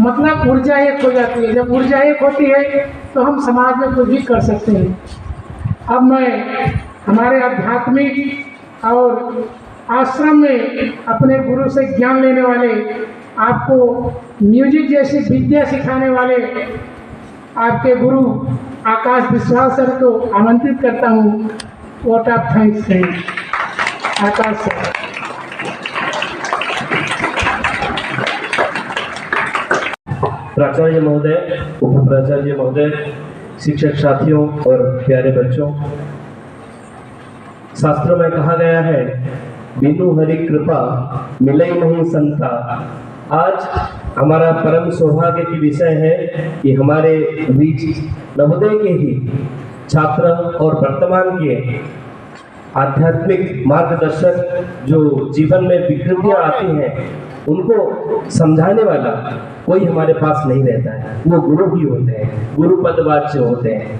मतलब ऊर्जा एक हो जाती है। जब ऊर्जा एक होती है तो हम समाज में कुछ भी कर सकते हैं। अब मैं हमारे आध्यात्मिक और आश्रम में अपने गुरु से ज्ञान लेने वाले, आपको म्यूजिक जैसी विद्या सिखाने वाले आपके गुरु आकाश विश्वास सर को आमंत्रित करता हूँ। वोट ऑफ थैंक्स हैं आकाश सर। प्राचार्य महोदय, उप प्राचार्य महोदय, शिक्षक साथियों और प्यारे बच्चों, शास्त्रों में कहा गया है, बिनु हरि कृपा मिले नहीं संता। आज हमारा परम सौभाग्य की विषय है कि हमारे बीच नवोदय के ही छात्र और वर्तमान के आध्यात्मिक मार्गदर्शक जो जीवन में विकृतियां आती हैं उनको समझाने वाला कोई हमारे पास नहीं रहता है। वो गुरु ही होते हैं, गुरु पदवाच्य होते हैं।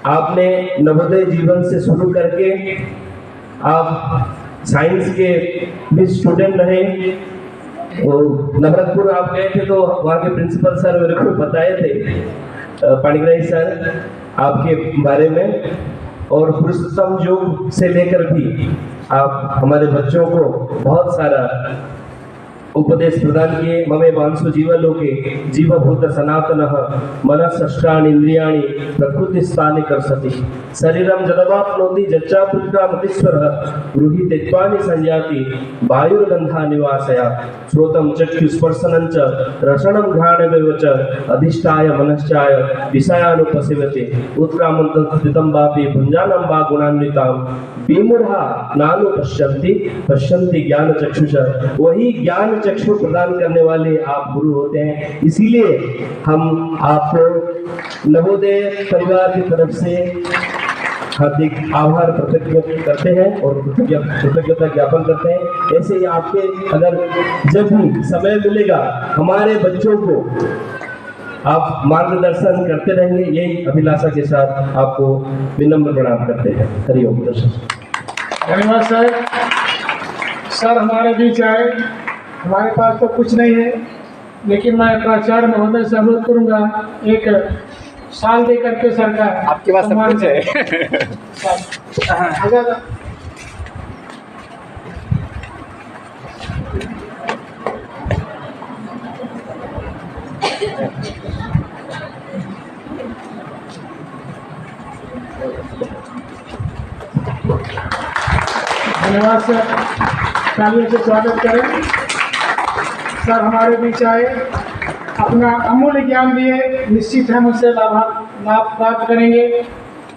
आपने नवोदय जीवन से शुरू करके आप साइंस के भी स्टूडेंट रहे। नवरंगपुर आप गए थे तो वहाँ के प्रिंसिपल सर मेरे को बताए थे, पाणिग्राही सर, आपके बारे में। और पुरुषोत्तम योग से लेकर भी आप हमारे बच्चों को बहुत सारा उपदेश प्रदान किए। ममे वांसु जीवलोके जीवभूत सनातनः मनःषष्ठानि इंद्रियाणि प्रकृतिस्थानि कर्षति शरीरं जदवाप्नोति जच्चापुत्रामतीश्वरः गृही तेत्वानि संयाति वायुर्गन्धा निवासया श्रोतं चक्षुस्पर्शनं च रसनं घ्राणमेव च अधिष्ठाय मनश्चाय विषयानुपसेवते उत्क्रामन्तं स्थितं वापि भुञ्जानं वा गुणान्वितां विमूढ़ा नानु पश्यन्ति ज्ञान चक्षुषा। वही ज्ञान चक्षु प्रदान करने वाले आप गुरु होते हैं। इसीलिए हम आपको नवोदय परिवार की तरफ से हार्दिक आभार प्रकट करते हैं और कृतज्ञता ज्ञापन करते हैं। ऐसे ही आपके अगर जब भी समय मिलेगा हमारे बच्चों को आप मार्गदर्शन करते रहेंगे, यही अभिलाषा के साथ आपको विनम्र प्रणाम करते हैं। हरिओम। धन्यवाद सर। सर हमारे बीच आए, हमारे पास तो कुछ नहीं है, लेकिन मैं प्राचार्य महोदय से अनुरोध करूँगा एक साल दे करके सरकार आपके पास सब कुछ है। अगर धन्यवाद सर, तालियों से स्वागत करें। सर हमारे बीच आए, अपना अमूल्य ज्ञान दिए, निश्चित हम उससे लाभ प्राप्त करेंगे।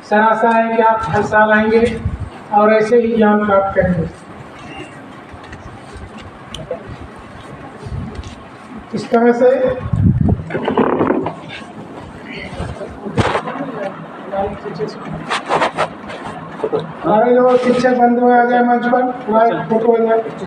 सर आशा है कि आप हर साल आएंगे और ऐसे ही ज्ञान प्राप्त करेंगे। इस तरह से हमारे जो शिक्षक बंधु आ जाए मंच पर, फोटो हो जाए।